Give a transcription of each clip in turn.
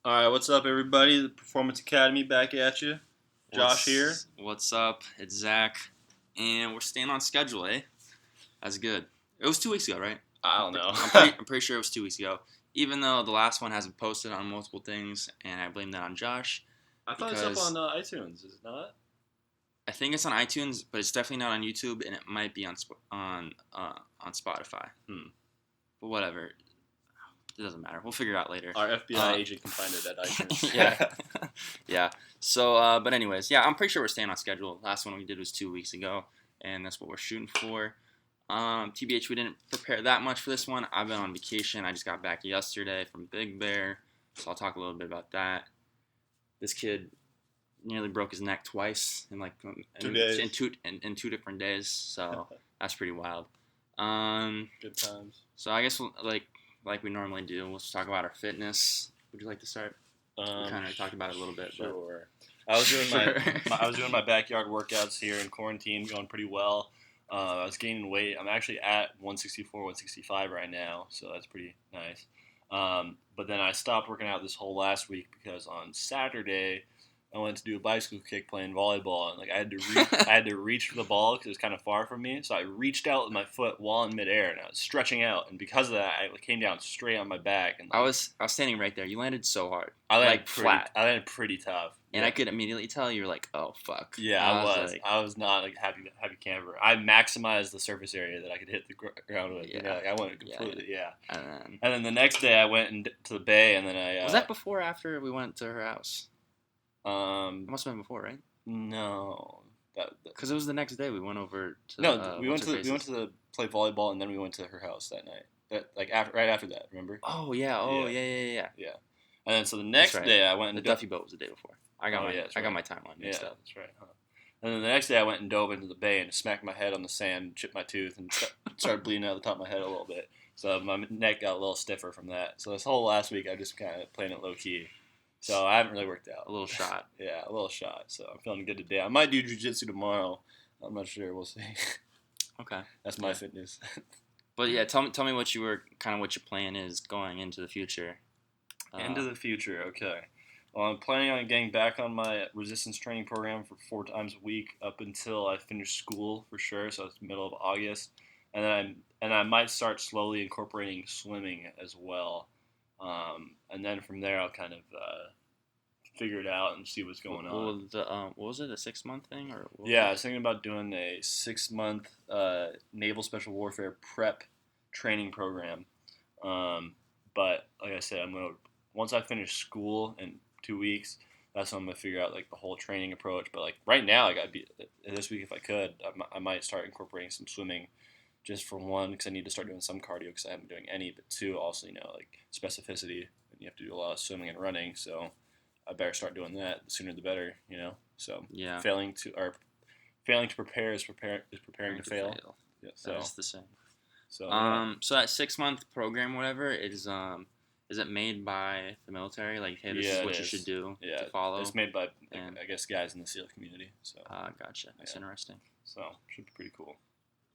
All right, what's up, everybody? The Performance Academy back at you. Josh here. What's up? It's Zach, and we're staying on schedule, eh? That's good. It was 2 weeks ago, right? I don't know. I'm pretty sure it was 2 weeks ago. Even though the last one hasn't posted on multiple things, and I blame that on Josh. I thought it's up on iTunes. Is it not? I think it's on iTunes, but it's definitely not on YouTube, and it might be on Spotify. But whatever. It doesn't matter. We'll figure it out later. Our FBI agent can find it at iTunes. Yeah. So, but anyways, yeah, I'm pretty sure we're staying on schedule. Last one we did was 2 weeks ago, and that's what we're shooting for. TBH, we didn't prepare that much for this one. I've been on vacation. I just got back yesterday from Big Bear, so I'll talk a little bit about that. This kid nearly broke his neck twice in 2 days. In 2 different days, so that's pretty wild. Good times. So I guess like we normally do, we'll just talk about our fitness. Would you like to start? We kind of talked about it a little bit. Sure. I was doing my backyard workouts here in quarantine, going pretty well. I was gaining weight. I'm actually at 164, 165 right now, so that's pretty nice. But then I stopped working out this whole last week because on Saturday I went to do a bicycle kick playing volleyball, and I had to reach for the ball because it was kind of far from me. So I reached out with my foot while in midair, and I was stretching out. And because of that, I came down straight on my back. And I was standing right there. You landed so hard. I landed flat. I landed pretty tough. And I could immediately tell you were like, "Oh fuck." Yeah, I was not a happy camper. I maximized the surface area that I could hit the ground with. Yeah. I went completely. Yeah. And then the next day I went to the bay, and then I was that before or after we went to her house? It must have been before, right? No, because it was the next day we went over to. We went to play volleyball, and then we went to her house that night. Right after that, remember? Oh yeah. Yeah. Yeah. And then so the next day I went and the Duffy boat was the day before. I got my timeline mixed up. That's right. Huh. And then the next day I went and dove into the bay and smacked my head on the sand, chipped my tooth, and started bleeding out the top of my head a little bit. So my neck got a little stiffer from that. So this whole last week I just kind of playing it low key. So I haven't really worked out. A little shot. Yeah, a little shot. So I'm feeling good today. I might do jiu-jitsu tomorrow. I'm not sure. We'll see. Okay. That's my fitness. But yeah, tell me what your plan is going into the future. Into the future, okay. Well, I'm planning on getting back on my resistance training program for 4 times a week up until I finish school for sure. So it's middle of August, and then I might start slowly incorporating swimming as well. And then from there, I'll kind of figure it out and see what's going on. What was it, a 6-month thing? I was thinking about doing a 6-month Naval Special Warfare prep training program. But like I said, once I finish school in 2 weeks, that's when I'm going to figure out the whole training approach. But right now, this week if I could, I might start incorporating some swimming. Just for one, because I need to start doing some cardio because I haven't been doing any. But 2, also, specificity. And you have to do a lot of swimming and running. So I better start doing that. The sooner the better, So yeah. Failing to prepare is preparing to fail. Yeah, so that's the same. So so that 6-month program, whatever, is it made by the military? Hey, this is what you should do to follow. It's made by I guess guys in the SEAL community. So gotcha. That's interesting. So should be pretty cool.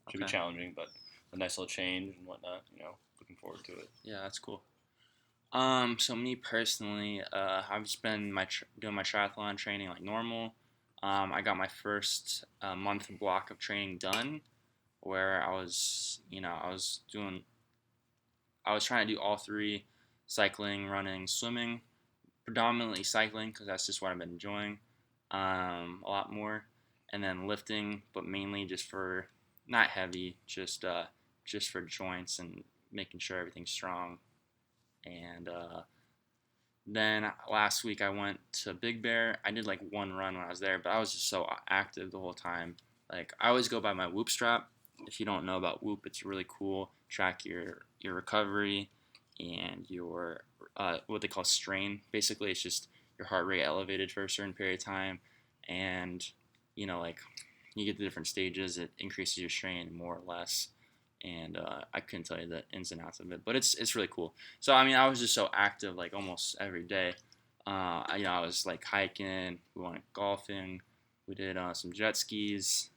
Should be challenging, but a nice little change and whatnot. Looking forward to it. Yeah, that's cool. So me personally, I've just been doing my triathlon training like normal. I got my first month block of training done, where I was trying to do all 3: cycling, running, swimming. Predominantly cycling because that's just what I've been enjoying a lot more, and then lifting, but mainly just for not heavy, just for joints and making sure everything's strong. And then last week I went to Big Bear. I did 1 run when I was there, but I was just so active the whole time. I always go by my Whoop strap. If you don't know about Whoop, it's really cool. Track your recovery and your what they call strain. Basically, it's just your heart rate elevated for a certain period of time, and you get the different stages. It increases your strain more or less. And I couldn't tell you the ins and outs of it, but it's really cool. So I was just so active almost every day. I was hiking, we went golfing, we did some jet skis,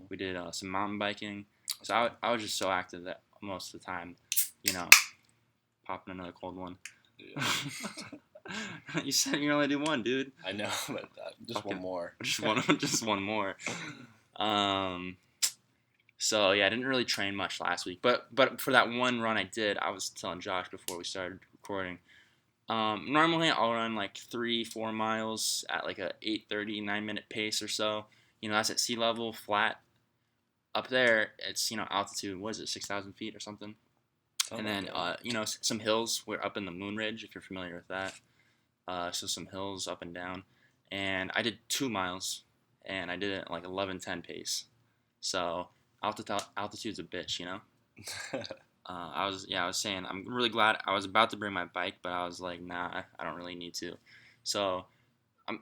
we did some mountain biking. So I was just so active that most of the time, popping another cold one. Yeah. You said you only do one, dude. I know, but just one Fucking more. just one, just one more. Um, so yeah, I didn't really train much last week, but for that one run I did, I was telling Josh before we started recording. Normally I'll run like 3-4 miles at like a 8:30 9-minute pace or so. That's at sea level, flat. Up there, it's altitude. What is it, 6,000 feet or something? And Something like then that. some hills. We're up in the Moon Ridge, if you're familiar with that. So some hills up and down, and I did 2 miles, and I did it at like 11:10 pace. So altitude's a bitch. I was saying I'm really glad I was about to bring my bike, but I was like, nah, I don't really need to. So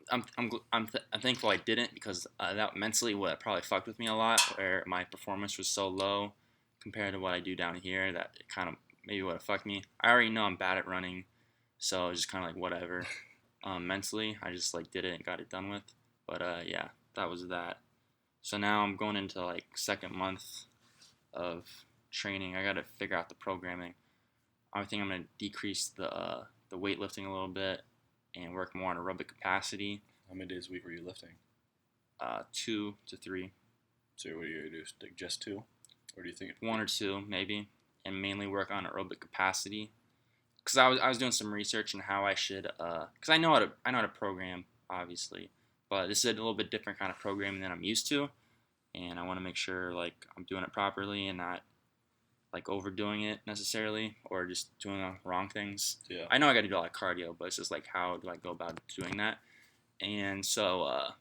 I'm thankful I didn't, because that mentally would have probably fucked with me a lot, where my performance was so low compared to what I do down here that it kind of maybe would have fucked me. I already know I'm bad at running, so it's just kind of like whatever. Mentally, I just like did it and got it done with. But yeah, that was that. So now I'm going into like second month of training. I got to figure out the programming. I think I'm gonna decrease the weightlifting a little bit and work more on aerobic capacity. How many days a week were you lifting? 2 to 3. So what are you gonna do? Like just two, or do you think 1 or 2 maybe, and mainly work on aerobic capacity. Because I was doing some research on how I should, because I know how to program, obviously, but this is a little bit different kind of programming than I'm used to, and I want to make sure like I'm doing it properly and not like overdoing it necessarily, or just doing the wrong things. Yeah. I know I got to do a lot of cardio, but it's just like, how do I go about doing that? And so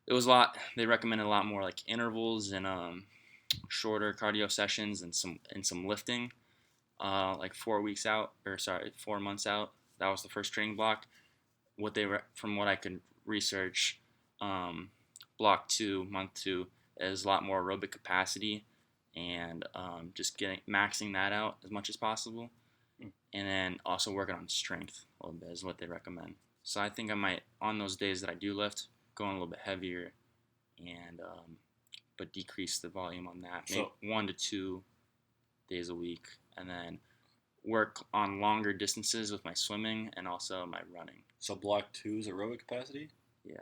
it was a lot. They recommended a lot more like intervals and shorter cardio sessions and some lifting. Like 4 weeks out, or sorry, 4 months out. That was the first training block. From what I could research, block 2, month 2, is a lot more aerobic capacity, and just maxing that out as much as possible, and then also working on strength a little bit is what they recommend. So I think I might, on those days that I do lift, go on a little bit heavier, and but decrease the volume on that. Maybe So 1 to 2 days a week, and then work on longer distances with my swimming and also my running. so block 2 is aerobic capacity. Yeah.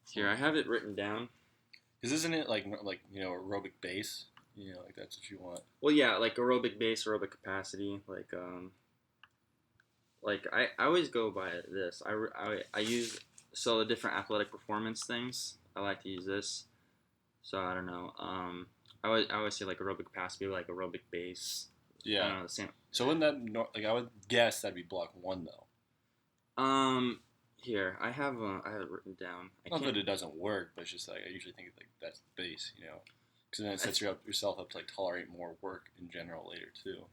Here, I have it written down. Because isn't it like aerobic base? Like that's what you want. Well, yeah, like aerobic base, aerobic capacity. Like I always go by this. I use, so the different athletic performance things. I like to use this. So I don't know. I always say like aerobic capacity, like aerobic base. Yeah. I don't know, the same. So wouldn't that like I would guess that'd be block 1 though. Here I have it written down. Not that it doesn't work, but it's just like I usually think like that's base, because then it sets yourself up to like tolerate more work in general later too.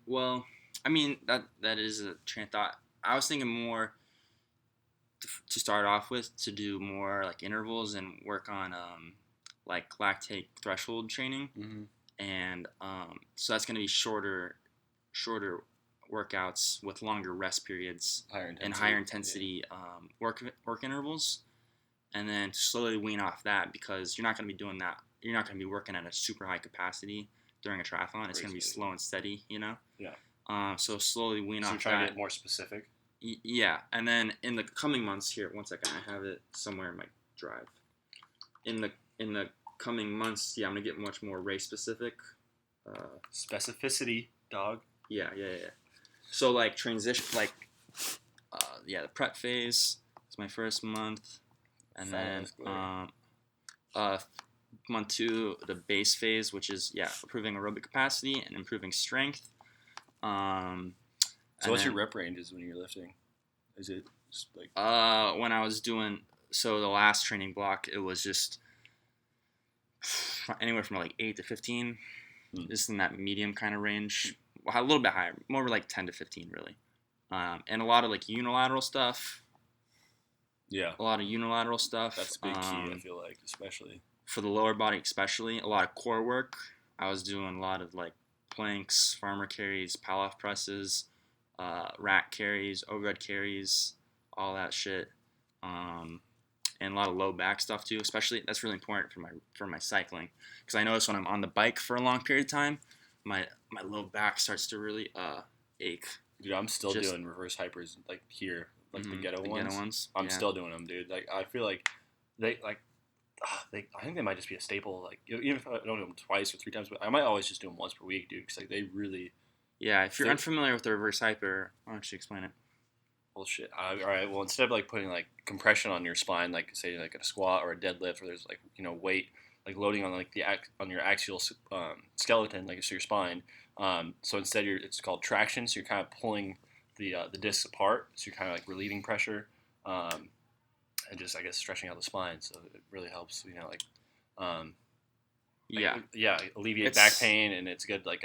Well, I mean that is a train of thought. I was thinking more to start off with, to do more like intervals and work on like lactate threshold training, Mm-hmm. and so that's going to be shorter workouts with longer rest periods and higher intensity work intervals, and then slowly wean off that, because you're not going to be doing that. You're not going to be working at a super high capacity during a triathlon. It's going to be slow and steady, Yeah. So slowly wean So off you're trying that. to get more specific. Yeah, and then in the coming months, here, one second, I have it somewhere in my drive. In the coming months, yeah, I'm gonna get much more race specific. Specificity, dog. Yeah. So like transition, like the prep phase is my first month, and then month 2, the base phase, which is improving aerobic capacity and improving strength. So what's your rep ranges when you're lifting? Is it just like when I was doing, so the last training block, it was just anywhere from like 8 to 15, just in that medium kind of range. Well, a little bit higher, more like 10 to 15 really, and a lot of like unilateral stuff. Yeah, a lot of unilateral stuff. That's a big key. I feel like, especially for the lower body, especially a lot of core work. I was doing a lot of like planks, farmer carries, pile-off presses, rack carries, overhead carries, all that shit, and a lot of low back stuff too. Especially, that's really important for my cycling, because I notice when I'm on the bike for a long period of time, my low back starts to really ache. Dude, I'm still Just doing reverse hypers like here, like the ghetto the ghetto ones. ones. I'm Yeah. still doing them, dude. Like I feel like they like I think they might just be a staple. Like even if I don't do them twice or 3 times, but I might always just do them once per week, dude. Because like they really Yeah. If you're they're unfamiliar with the reverse hyper, why don't you explain it? well shit. All right, well instead of like putting like compression on your spine, like say like a squat or a deadlift, where there's like weight like loading on like on your axial skeleton, like so your spine. So instead it's called traction. So you're kind of pulling the discs apart. So you're kind of like relieving pressure. Um, and just I guess stretching out the spine. So it really helps, um, Yeah. yeah, alleviate back It's pain, and it's good like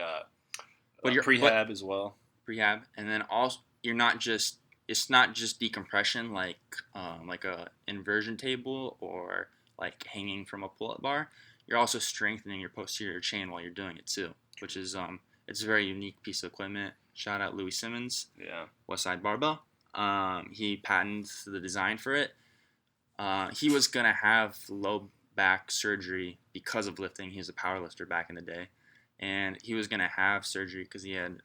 but you're but prehab as well. rehab, and then also you're not just it's not just decompression like a inversion table or like hanging from a pull-up bar. You're also strengthening your posterior chain while you're doing it too, which is it's a very unique piece of equipment. Shout out Louie Simmons, Yeah, Westside Barbell. He patented the design for it. He was gonna have low back surgery because of lifting. He was a power lifter back in the day, and he was gonna have surgery because he had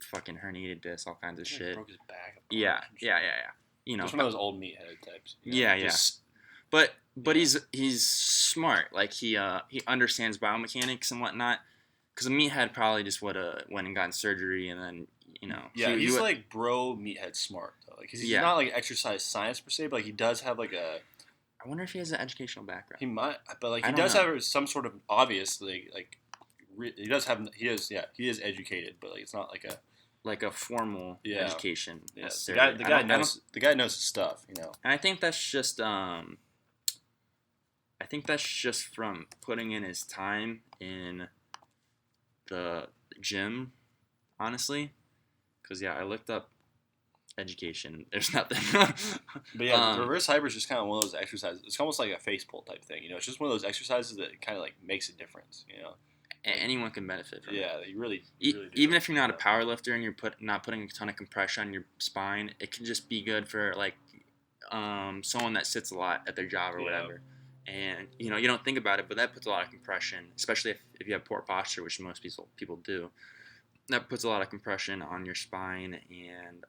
fucking herniated discs, all kinds of he shit. broke his back. Yeah. You know, Just one of those old meathead types. yeah. Just But yeah. he's smart. Like he understands biomechanics and whatnot. Because a meathead probably just would have went and gotten surgery and then Yeah, he he's would, like bro meathead smart though. Like he's yeah. not like exercise science per se, but like he does have like a I wonder if he has an educational background. he might, but like I he don't does know. have some sort of obviously like he is educated, but like it's not like a Like a formal yeah education yeah necessarily. the guy knows his stuff, you know. And I think that's just from putting in his time in the gym, honestly. Because yeah, I looked up education. There's nothing. But yeah, the um, reverse hyper is just kind of one of those exercises. It's almost like a face pull type thing, you know. It's just one of those exercises that kind of like makes a difference, you know. anyone can benefit from it. Yeah, you really do. Even if you're not a power lifter and you're not putting a ton of compression on your spine, it can just be good for like someone that sits a lot at their job or whatever. And you don't think about it, but that puts a lot of compression, especially if you have poor posture, which most people do. That puts a lot of compression on your spine, and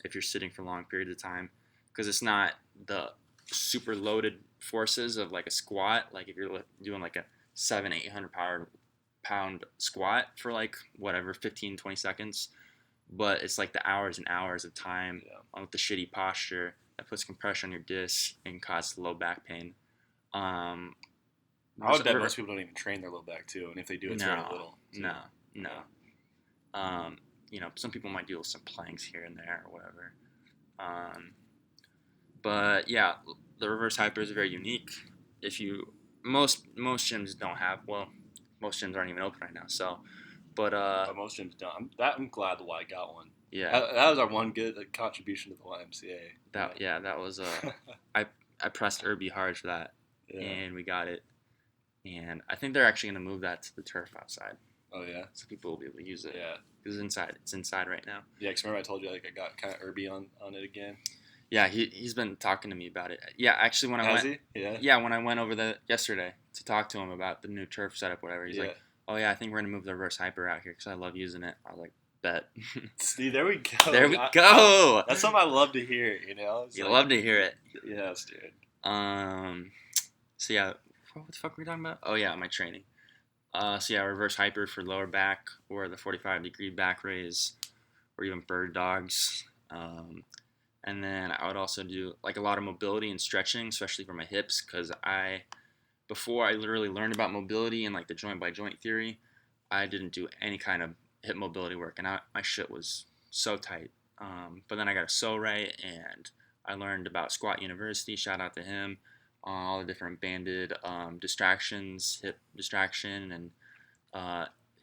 if you're sitting for long periods of time, because it's not the super loaded forces of like a squat. Like if you're doing like a 700-800 pound squat for like whatever 15-20 seconds, but it's like the hours and hours of time with the shitty posture that puts compression on your discs and causes low back pain. I would bet most people don't even train their low back too, and if they do, it's very little. So. No. Some people might do some planks here and there or whatever. But yeah, the reverse hyper is very unique. If you most gyms don't have, well, most gyms aren't even open right now. So, but most gyms don't. I'm glad the Y got one. Yeah, that was our one good contribution to the YMCA. That was I pressed Irby hard for that, and we got it. And I think they're actually going to move that to the turf outside. Oh yeah, so people will be able to use it. Yeah, because it's inside right now. Yeah, because remember I told you like I got kind of Irby on it again. Yeah, he's been talking to me about it. Yeah, actually when I went, when I went over there yesterday to talk to him about the new turf setup, whatever, he's like, "Oh yeah, I think we're gonna move the reverse hyper out here because I love using it." I was like, "Bet." See, there we go. There we go. That's something I love to hear. You know, you love to hear it. Yes, dude. So yeah, what the fuck were we talking about? Oh yeah, my training. So yeah, reverse hyper for lower back or the 45-degree back raise, or even bird dogs. And then I would also do like a lot of mobility and stretching, especially for my hips, because before I literally learned about mobility and like the joint by joint theory, I didn't do any kind of hip mobility work, and my shit was so tight. But then I got a right, and I learned about Squat University. Shout out to him. All the different banded distractions, hip distraction, and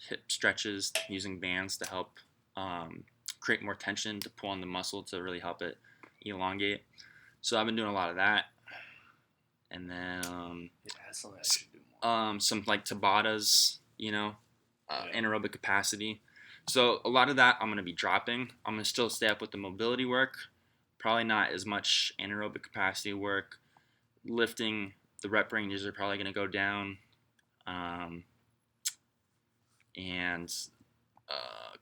hip stretches using bands to help create more tension to pull on the muscle to really help it elongate. So I've been doing a lot of that, and then some like Tabatas, anaerobic capacity. So a lot of that I'm going to be dropping. I'm going to still stay up with the mobility work, probably not as much anaerobic capacity work. Lifting, the rep ranges are probably going to go down, and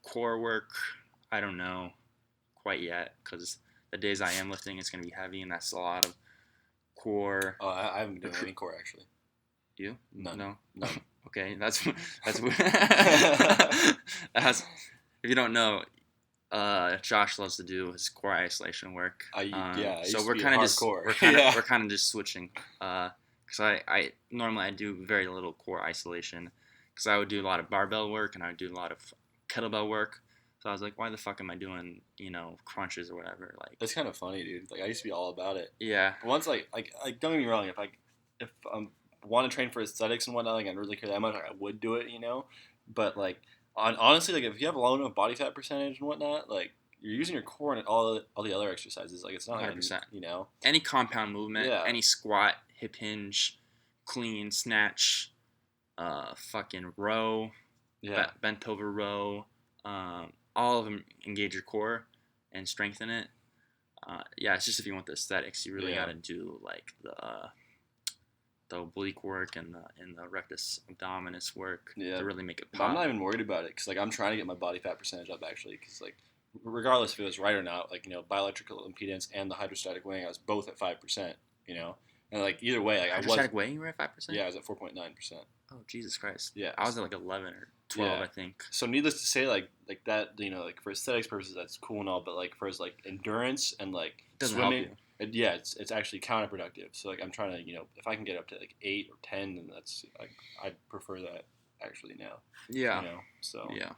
core work I don't know quite yet because the days I am lifting, it's going to be heavy, and that's a lot of core. Oh, I haven't been doing any core actually. You? None. No. None. Okay, that's that's if you don't know, Josh loves to do his core isolation work. I So used we're to be kind of just hardcore. we're kind of just switching. Because I normally I do very little core isolation because I would do a lot of barbell work and I would do a lot of kettlebell work. So I was like, why the fuck am I doing crunches or whatever? Like, That's kind of funny, dude. Like I used to be all about it. yeah, But once like don't get me wrong, if want to train for aesthetics and whatnot, like I really care that much, like, I would do it, But like honestly, like if you have a low enough body fat percentage and whatnot, like you're using your core and all the other exercises. Like it's not like 100%. you know. Any compound movement, Yeah. any squat, hip hinge, clean, snatch, fucking row, Yeah. bent over row, all of them engage your core and strengthen it. Yeah, it's just if you want the aesthetics, you really Yeah. got to do like the oblique work and the rectus abdominis work Yeah. to really make it But pop. I'm not even worried about it because like I'm trying to get my body fat percentage up actually because like regardless if it was right or not, like bioelectrical impedance and the hydrostatic weighing, I was both at 5%. And like either way, like Hydrostatic weighing, you were at 5%? Yeah, I was at 4.9%. Oh, Jesus Christ. Yeah. I was at like 11 or 12, Yeah. I think. So needless to say, like that, like for aesthetics purposes, that's cool and all, but like for like endurance and like Doesn't swimming, help yeah, it's actually counterproductive. So like I'm trying to, if I can get up to like 8 or 10, then that's like I'd prefer that actually now. you. Yeah. So Yeah.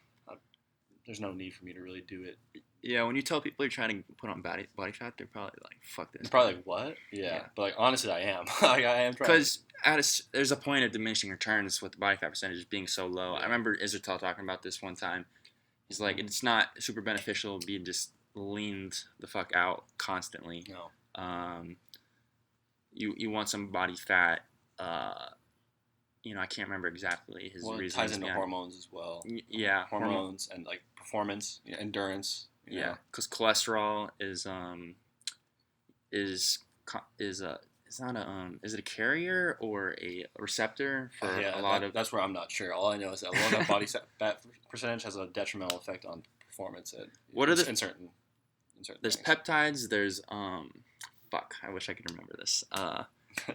there's no need for me to really do it. Yeah, when you tell people you're trying to put on body fat, they're probably like, "Fuck this." It's probably like what? Yeah. But like honestly, I am. Like, I am trying. Because there's a point of diminishing returns with the body fat percentage being so low. Yeah. I remember Israel talking about this one time. He's like, it's not super beneficial being just leaned the fuck out constantly. No. You want some body fat. I can't remember exactly his reasons. It ties into hormones as well. Yeah, hormones and like performance, endurance. Yeah, because cholesterol is not a is it a carrier or a receptor for a lot of? That's where I'm not sure. All I know is that low enough body fat percentage has a detrimental effect on performance. In certain there's things. Peptides. There's fuck. I wish I could remember this.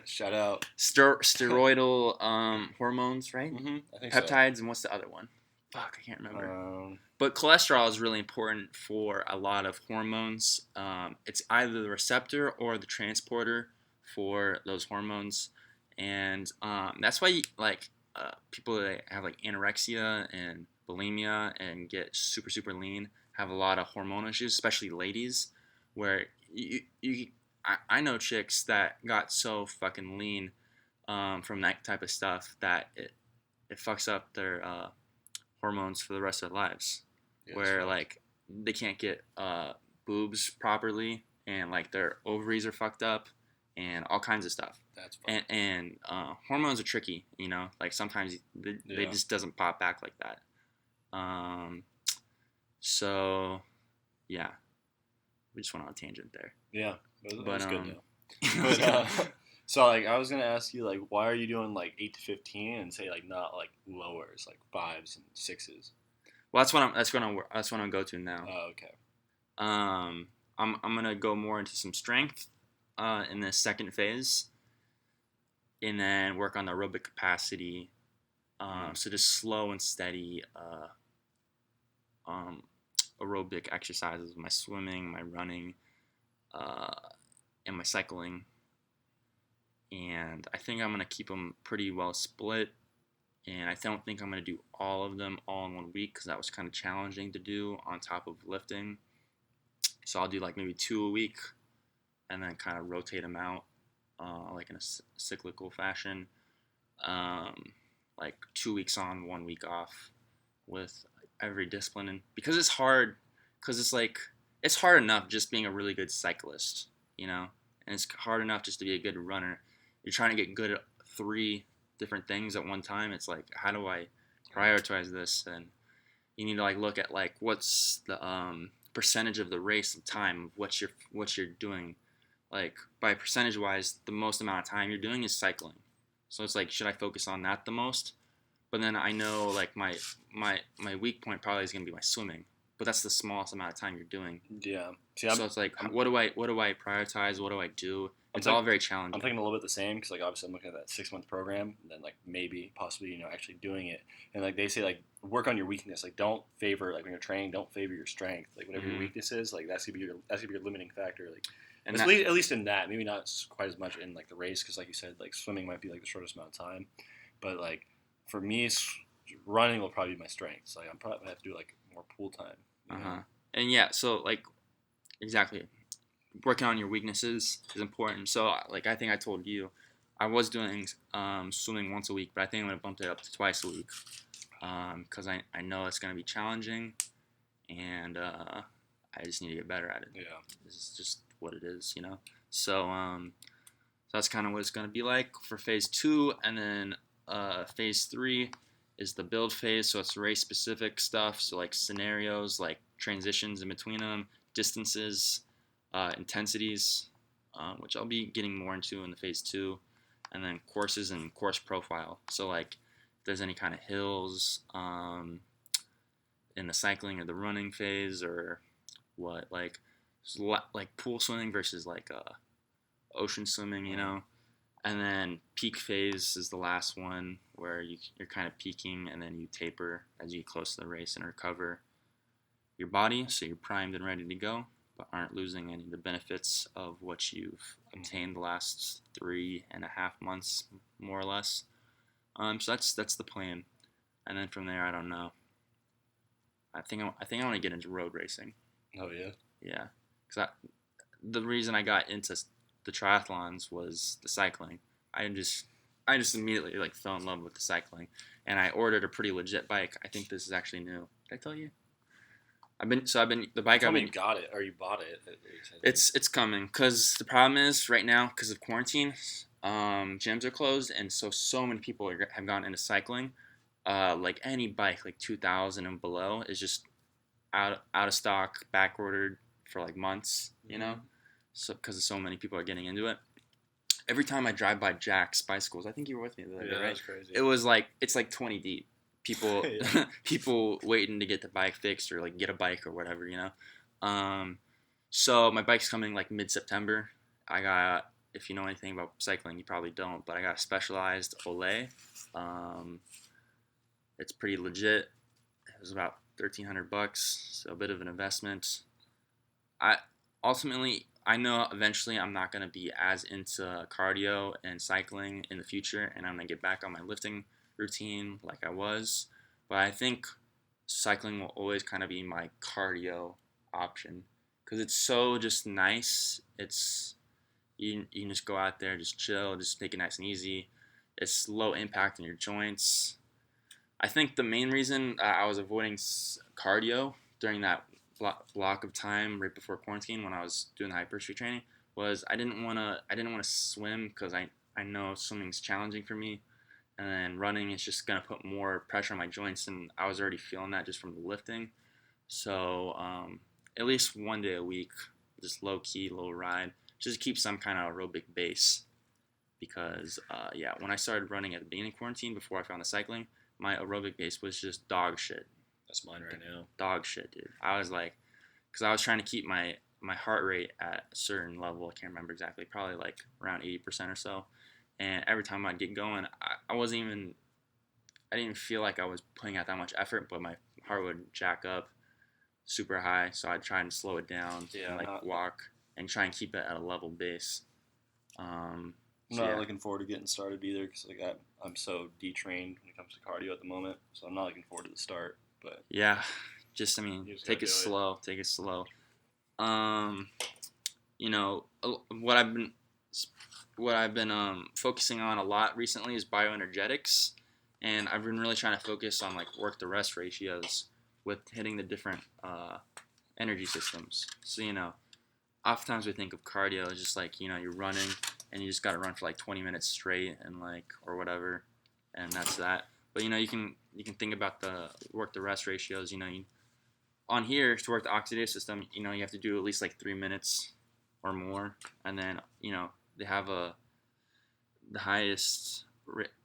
Shout out. Steroidal hormones, right? Mm-hmm, I think Peptides, so. And what's the other one? Fuck, I can't remember. But cholesterol is really important for a lot of hormones. It's either the receptor or the transporter for those hormones, and that's why people that have like anorexia and bulimia and get super super lean have a lot of hormonal issues, especially ladies, where I know chicks that got so fucking lean from that type of stuff that it fucks up their hormones for the rest of their lives, where like they can't get boobs properly and like their ovaries are fucked up and all kinds of stuff. That's fun. And hormones are tricky, like sometimes they just doesn't pop back like that. So yeah, we just went on a tangent there. Yeah, but good though. So like I was gonna ask you like why are you doing like 8 to 15 and say like not like lowers like 5s and 6s? Well, that's what I'm go to now. Oh, okay. I'm gonna go more into some strength in the second phase, and then work on the aerobic capacity. So just slow and steady aerobic exercises, my swimming, my running, and my cycling. And I think I'm going to keep them pretty well split. And I don't think I'm going to do all of them all in 1 week because that was kind of challenging to do on top of lifting. So I'll do like maybe 2 a week and then kind of rotate them out like in a cyclical fashion. Like 2 weeks on, 1 week off with every discipline. And because it's hard, because it's hard enough just being a really good cyclist, and it's hard enough just to be a good runner. You're trying to get good at 3 different things at one time. It's like, how do I prioritize this? And you need to like look at like what's the percentage of the race of time, what you're doing. Like by percentage wise, the most amount of time you're doing is cycling. So it's like, should I focus on that the most? But then I know like my weak point probably is gonna be my swimming. but that's the smallest amount of time you're doing. Yeah. See, So it's like, what do I prioritize? What do I do? It's all very challenging. I'm thinking a little bit the same because like obviously I'm looking at that 6 month program and then like maybe possibly actually doing it, and like they say like work on your weakness, like don't favor like when you're training, don't favor your strength, like whatever your weakness is, like that's gonna be your limiting factor, like And at least in that, maybe not quite as much in like the race because like you said, like swimming might be like the shortest amount of time, but like for me, running will probably be my strength. So like, I'm probably gonna have to do like more pool time. And yeah, so like exactly, working on your weaknesses is important. So like I think I told you, I was doing swimming once a week, but I think I'm gonna bump it up to twice a week because I know it's gonna be challenging, and I just need to get better at it. Yeah, this is just what it is, So so that's kind of what it's gonna be like for phase 2, and then phase 3 is the build phase. So it's race specific stuff. So like scenarios, like transitions in between them, distances, intensities, which I'll be getting more into in the phase 2, and then courses and course profile. So like if there's any kind of hills in the cycling or the running phase, or what, like pool swimming versus like ocean swimming, And then peak phase is the last one where you're kind of peaking and then you taper as you get close to the race and recover your body so you're primed and ready to go, but aren't losing any of the benefits of what you've obtained the last 3.5 months, more or less. So that's the plan. And then from there, I don't know. I think I want to get into road racing. Oh yeah. Yeah, because the reason I got into the triathlons was the cycling. I just immediately like fell in love with the cycling, and I ordered a pretty legit bike. I think this is actually new. Did I tell you? The bike. Tell me you got it or you bought it. It's coming because the problem is right now because of quarantine, gyms are closed, and so many people have gone into cycling. Like any bike, like 2000 and below, is just out of stock, back ordered for like months. So because so many people are getting into it. Every time I drive by Jack's bicycles, I think you were with me the other day, right? That's crazy. It was like it's like 20 deep. People people waiting to get the bike fixed or like get a bike or whatever, So my bike's coming like mid-September. I got, if you know anything about cycling, you probably don't, but I got a Specialized Olay. It's pretty legit. It was about $1,300, so a bit of an investment. I know eventually I'm not going to be as into cardio and cycling in the future, and I'm going to get back on my lifting routine like I was. But I think cycling will always kind of be my cardio option because it's so just nice. It's you can just go out there, just chill, just take it nice and easy. It's low impact on your joints. I think the main reason I was avoiding cardio during that block of time right before quarantine when I was doing the hypertrophy training was I didn't want to swim because I know swimming's challenging for me, and then running is just gonna put more pressure on my joints, and I was already feeling that just from the lifting. So at least one day a week, just low key, low ride, just keep some kind of aerobic base. Because when I started running at the beginning of quarantine before I found the cycling, my aerobic base was just dog shit. That's mine right now. Dog shit, dude. I was like, because I was trying to keep my heart rate at a certain level. I can't remember exactly, probably like around 80% or so. And every time I'd get going, I didn't even feel like I was putting out that much effort, but my heart would jack up super high. So I'd try and slow it down and walk and try and keep it at a level base. I'm not looking forward to getting started either because like I'm so detrained when it comes to cardio at the moment, so I'm not looking forward to the start. But yeah, take it slow. Take it slow. What I've been focusing on a lot recently is bioenergetics, and I've been really trying to focus on like work to rest ratios with hitting the different energy systems. So oftentimes we think of cardio as just like you're running and you just got to run for like 20 minutes straight and like or whatever, and that's that. But you can think about the work to rest ratios. On here to work the oxidative system, you have to do at least like 3 minutes or more, and then they have the highest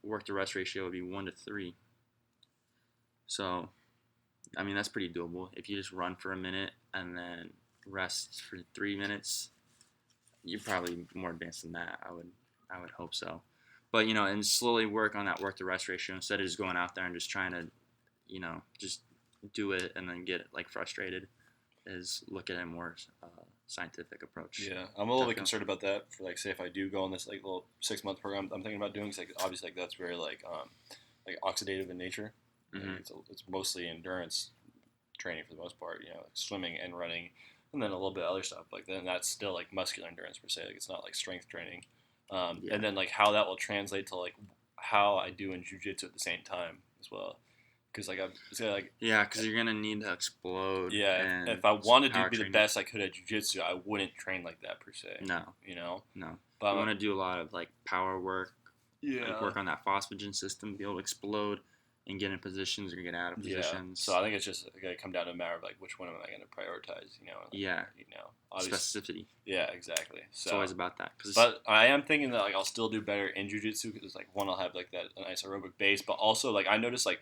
work to rest ratio would be 1 to 3. So I mean, that's pretty doable. If you just run for a minute and then rest for 3 minutes, you're probably more advanced than that. I would hope so. But and slowly work on that work to rest ratio instead of just going out there and just trying to, just do it and then get like frustrated. Is look at a more scientific approach. Yeah, I'm a little bit concerned about that. For like, say, if I do go on this like little 6 month program, I'm thinking about doing, cause, like obviously like that's very like oxidative in nature. Mm-hmm. Like, it's mostly endurance training for the most part. Like swimming and running, and then a little bit of other stuff. Like then that's still like muscular endurance per se. Like it's not like strength training. Yeah. And then like how that will translate to like how I do in jujitsu at the same time as well. Because like yeah, because you're gonna need to explode. Yeah, if I wanted to be the best I could at jiu-jitsu, I wouldn't train like that per se. No. No. But you want to do a lot of like power work. Yeah. Like work on that phosphagen system, be able to explode and get in positions or get out of positions. So I think it's just gonna come down to a matter of like which one am I gonna prioritize? Yeah. Obviously. Specificity. Yeah, exactly. So it's always about that. But I am thinking that like I'll still do better in jiu-jitsu because like one, I'll have like that nice aerobic base, but also like I noticed like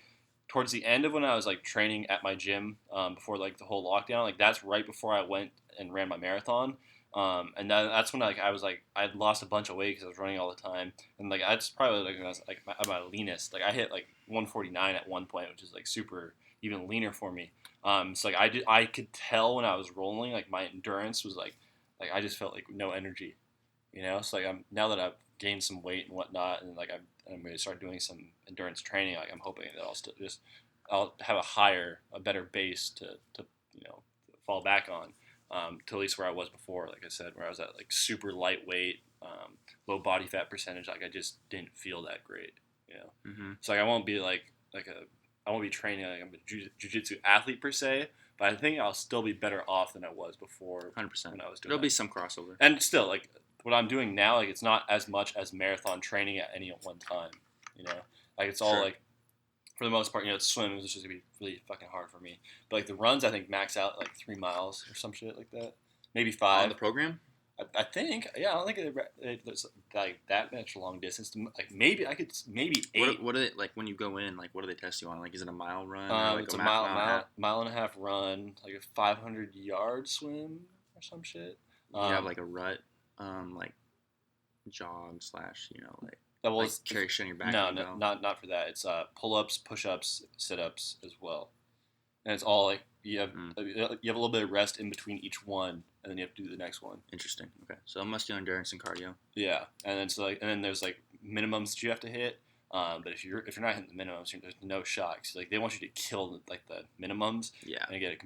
towards the end of when I was like training at my gym before like the whole lockdown, like that's right before I went and ran my marathon. And that's when like I was like I'd lost a bunch of weight because I was running all the time, and like that's probably like when I was like at my leanest. Like I hit like 149 at one point, which is like super even leaner for me. So like I could tell when I was rolling, like my endurance was like I just felt like no energy, So like now that I've gained some weight and whatnot, and like I'm going to start doing some endurance training. Like I'm hoping that I'll have a better base to fall back on, to at least where I was before. Like I said, where I was at like super lightweight, low body fat percentage. Like I just didn't feel that great. Mm-hmm. So like I won't be I won't be training like I'm a jiu-jitsu athlete per se, but I think I'll still be better off than I was before. 100%. When I was doing. There'll be some crossover. And still, like what I'm doing now, like it's not as much as marathon training at any one time. Like it's all like for the most part, it's swimming, which is gonna be really fucking hard for me. But like the runs, I think max out like 3 miles or some shit like that, maybe 5. On the program? I think, yeah, I don't think it's like that much long distance. Like maybe I could 8. What are they like when you go in? Like what do they test you on? Like is it a mile run? Or like it's a mile and a half run, like a 500-yard swim or some shit. You have like a rut, like jog / like carry shit on your back. No, not for that. It's pull-ups, push-ups, sit-ups as well, and it's all like you have a little bit of rest in between each one, and then you have to do the next one. Interesting. Okay, so muscular endurance and cardio. Yeah, and then there's like minimums that you have to hit. But if you're not hitting the minimums, there's no shot. Cause, like they want you to kill the minimums. Yeah. And get a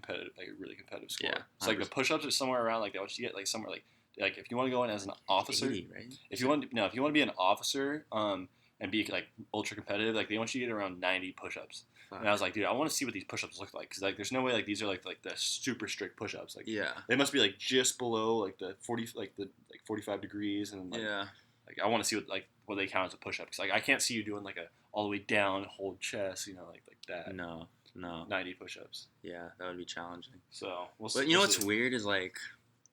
really competitive score. Yeah. So like the push-ups are somewhere around like they want you to get like somewhere like if you want to go in as an officer, 80, right? If you want to be an officer, and be like ultra competitive, like they want you to get around 90 push-ups. Fuck. And I was like, dude, I want to see what these push-ups look like, because like there's no way like these are like the super strict push-ups. Like they must be like just below like the 45 degrees, and like, like I want to see what they count as a push-up, because like I can't see you doing like a all the way down hold chest, like that. No. 90 push-ups. Yeah, that would be challenging. So but you know what's weird is like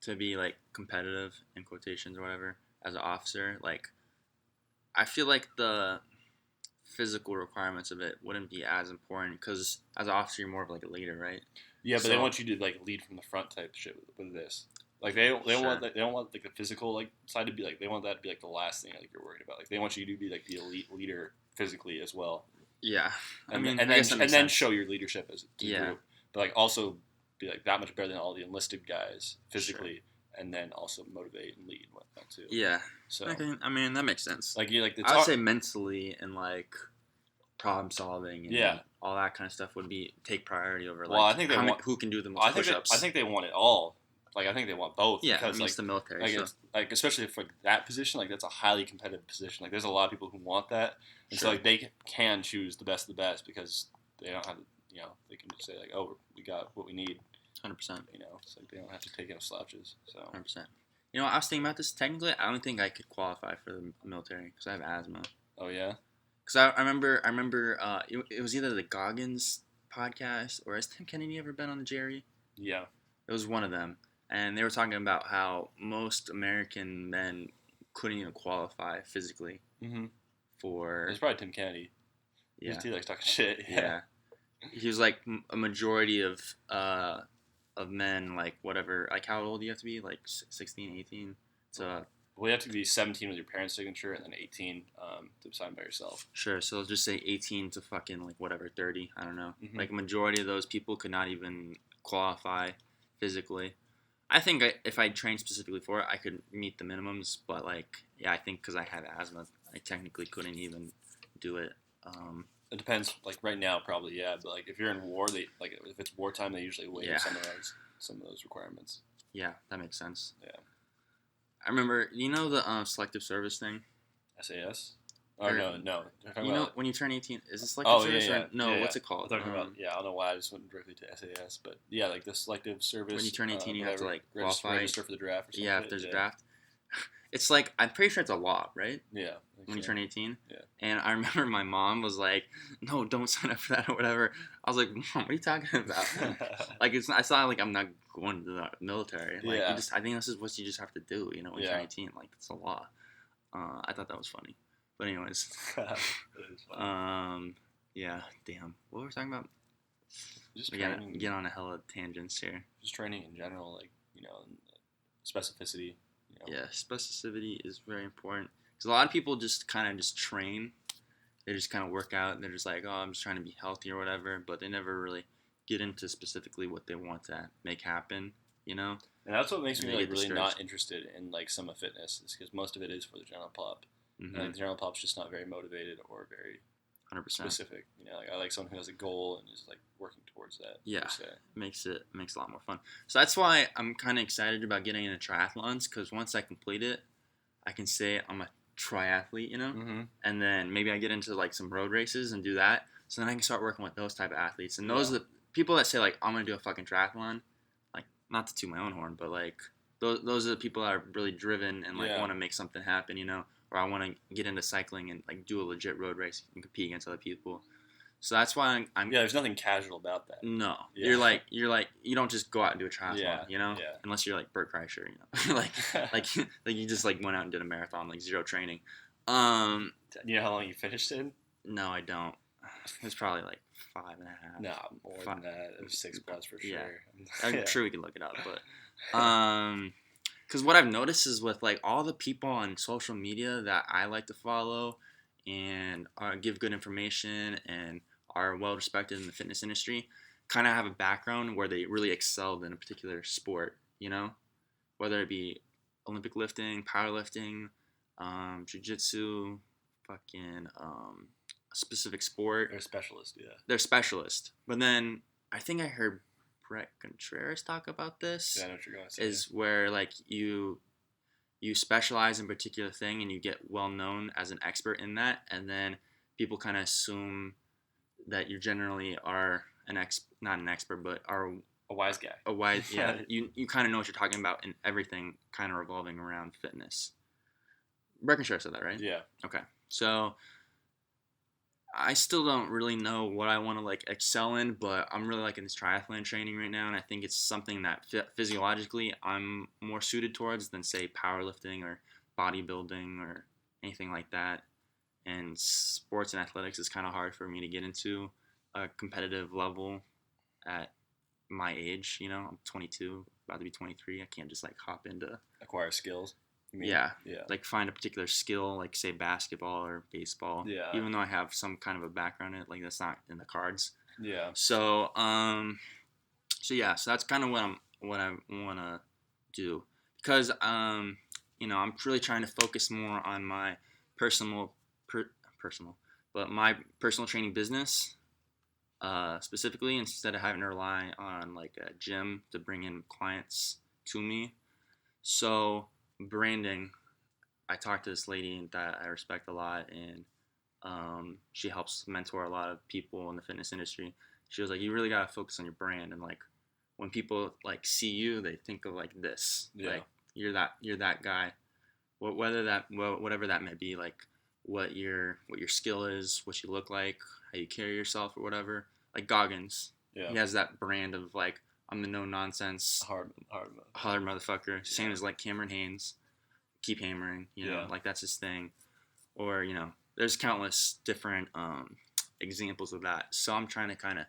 to be like competitive in quotations or whatever as an officer, like I feel like the physical requirements of it wouldn't be as important, because as an officer you're more of like a leader, right? Yeah, but they want you to like lead from the front type shit with this. Like they don't want like the physical like side to be like, they want that to be like the last thing like you're worried about. Like they want you to be like the elite leader physically as well. Yeah, and then show your leadership as a group, but like also be like that much better than all the enlisted guys physically, and then also motivate and lead and whatnot too. Yeah. So I mean that makes sense. Like I would say mentally and like problem solving and all that kind of stuff would take priority over like I think who can do the most push-ups. I think they want it all. Like I think they want both. Yeah, because it's the military. Like, it's, like especially for that position, like that's a highly competitive position. Like there's a lot of people who want that, and so like they can choose the best of the best, because they don't have they can just say like, oh, we got what we need. 100%. So like they don't have to take any slouches. So 100%. I was thinking about this. Technically, I don't think I could qualify for the military because I have asthma. Oh yeah. Because I remember. It was either the Goggins podcast or has Tim Kennedy ever been on the Jerry? Yeah. It was one of them, and they were talking about how most American men couldn't even qualify physically for. It's probably Tim Kennedy. Yeah. He likes talking shit. Yeah. he was like a majority of men, like whatever, like how old do you have to be, like 16, 18 to Well, you have to be 17 with your parents' signature, and then 18 to sign by yourself. sure, so let's just say 18 to fucking like whatever 30, I don't know. Mm-hmm. Like a majority of those people could not even qualify physically. I think if I trained specifically for it, I could meet the minimums, but like yeah, I think because I have asthma, I technically couldn't even do it. It depends. Like right now, probably yeah. But like if you're in war, they like if it's wartime, they usually waive Yeah. some of those requirements. Yeah, that makes sense. Yeah. I remember, you know the selective service thing? SAS. Oh Or, no. you know when you turn 18, is it selective Oh service yeah. or no? Yeah, What's yeah. it called? I'm talking about I don't know why I just went directly to SAS, but yeah, like the selective service. When you turn 18, you have to like qualify. Register for the draft or something. Yeah, if there's a draft. It's like I'm pretty sure it's a law, right? Yeah. When you turn 18. Yeah. And I remember my mom was like, "No, don't sign up for that or whatever." I was like, "Mom, what are you talking about?" Like I saw like I'm not going to the military. Like Yeah. I think this is what you just have to do. You know, when you Yeah. turn 18, like it's a law. I thought that was funny. But anyways, That is funny. yeah, damn. What were we talking about? Just We training. get on a hella tangents here. Just training in general, like specificity. Yeah, specificity is very important because a lot of people just kind of just train. They just kind of work out. And they're just like, oh, I'm just trying to be healthy or whatever, but they never really get into specifically what they want to make happen. You know? And that's what makes And me they like get really discouraged. not interested in like some of fitness, is because most of it is for the general pop. Mm-hmm. And like, the general pop's just not very motivated or very 100%. specific. Like I like someone who has a goal and is like working towards that. Yeah, makes it a lot more fun. So that's why I'm kind of excited about getting into triathlons, because once I complete it, I can say I'm a triathlete, you know, Mm-hmm. and then maybe I get into like some road races and do that. So then I can start working with those type of athletes, and those are the people that say like I'm gonna do a fucking triathlon. Like, not to toot my own horn, but like those are the people that are really driven and like want to make something happen, you know. Or I want to get into cycling and like do a legit road race and compete against other people. So that's why I'm yeah. There's nothing casual about that. No, Yeah. you're like you don't just go out and do a triathlon, you know, unless you're like Bert Kreischer, you know, like you just like went out and did a marathon, like zero training. You know how long you finished in? No, I don't. It was probably like 5.5. No, more than that. It was 6+ for sure. Yeah. I'm sure we could look it up, but because what I've noticed is with like all the people on social media that I like to follow and give good information and are well respected in the fitness industry, kind of have a background where they really excelled in a particular sport, you know, whether it be Olympic lifting, powerlifting, jiu-jitsu, fucking a specific sport. They're specialists, yeah. They're specialists. But then I think I heard Brett Contreras talk about this. Yeah, I know what you're going to say. Is where like you specialize in a particular thing and you get well known as an expert in that, and then people kind of assume that you generally are not an expert, but are a wise guy. Yeah. you kind of know what you're talking about in everything kind of revolving around fitness. Breckenshire said that, right? Yeah. Okay. So I still don't really know what I want to like excel in, but I'm really liking this triathlon training right now, and I think it's something that physiologically I'm more suited towards than say powerlifting or bodybuilding or anything like that. And sports and athletics is kind of hard for me to get into a competitive level at my age. You know, I'm 22, about to be 23. I can't just like hop into acquire skills. Yeah. Like find a particular skill, like say basketball or baseball. Yeah. Even though I have some kind of a background in it, like that's not in the cards. Yeah. So so that's kind of what I want to do, because you know, I'm really trying to focus more on my my personal training business, specifically, instead of having to rely on like a gym to bring in clients to me. So branding, I talked to this lady that I respect a lot, and she helps mentor a lot of people in the fitness industry. She was like, you really gotta focus on your brand, and like when people like see you, they think of like this, like you're that guy, whatever that may be, like what your skill is, what you look like, how you carry yourself, or whatever. Like Goggins, he has that brand of like, I'm the no nonsense hard motherfucker. Same as like Cameron Haynes, keep hammering, you know, like that's his thing. Or, you know, there's countless different examples of that. So I'm trying to kind of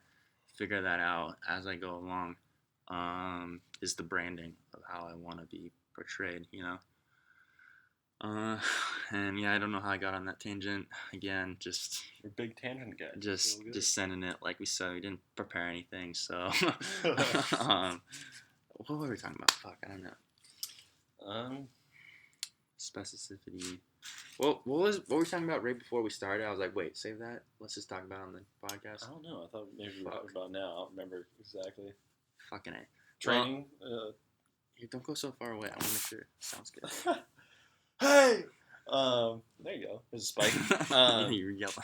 figure that out as I go along. Is the branding of how I want to be portrayed, you know. Uh, and yeah, I don't know how I got on that tangent. Again, You're a big tangent guy. just sending it like we said. We didn't prepare anything, so. What were we talking about? Fuck, I don't know. Specificity. What were we talking about right before we started? I was like, wait, save that. Let's just talk about it on the podcast. I don't know. I thought maybe we were talking about now. I don't remember exactly. Fucking A. Training. Don't go so far away. I want to make sure it sounds good. Hey. There you go. There's a spike. You're yelling.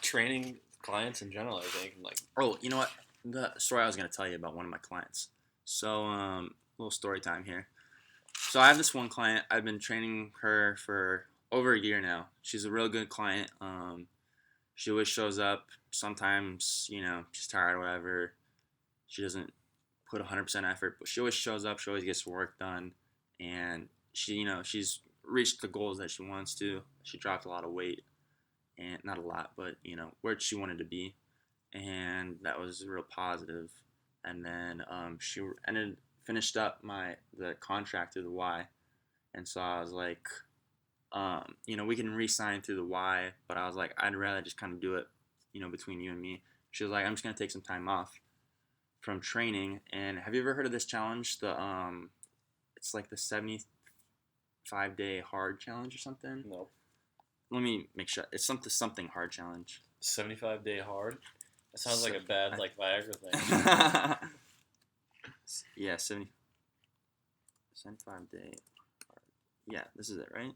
Training clients in general, I think. Like. Oh, you know what? The story I was gonna tell you about one of my clients. So, little story time here. So I have this one client. I've been training her for over a year now. She's a real good client. She always shows up. Sometimes, you know, she's tired or whatever. She doesn't put 100% effort, but she always shows up. She always gets work done, and she, you know, she's reached the goals that she wants to. She dropped a lot of weight, and not a lot, but you know where she wanted to be, and that was real positive. And then she finished up the contract through the Y, and so I was like, you know, we can re-sign through the Y, but I was like, I'd rather just kind of do it, you know, between you and me. She was like, I'm just gonna take some time off from training. And have you ever heard of this challenge? It's like the 75-day hard challenge or something. No. Let me make sure. It's something hard challenge. 75-day hard. That sounds like a bad like Viagra thing. Yeah, 75-day. Yeah, this is it, right?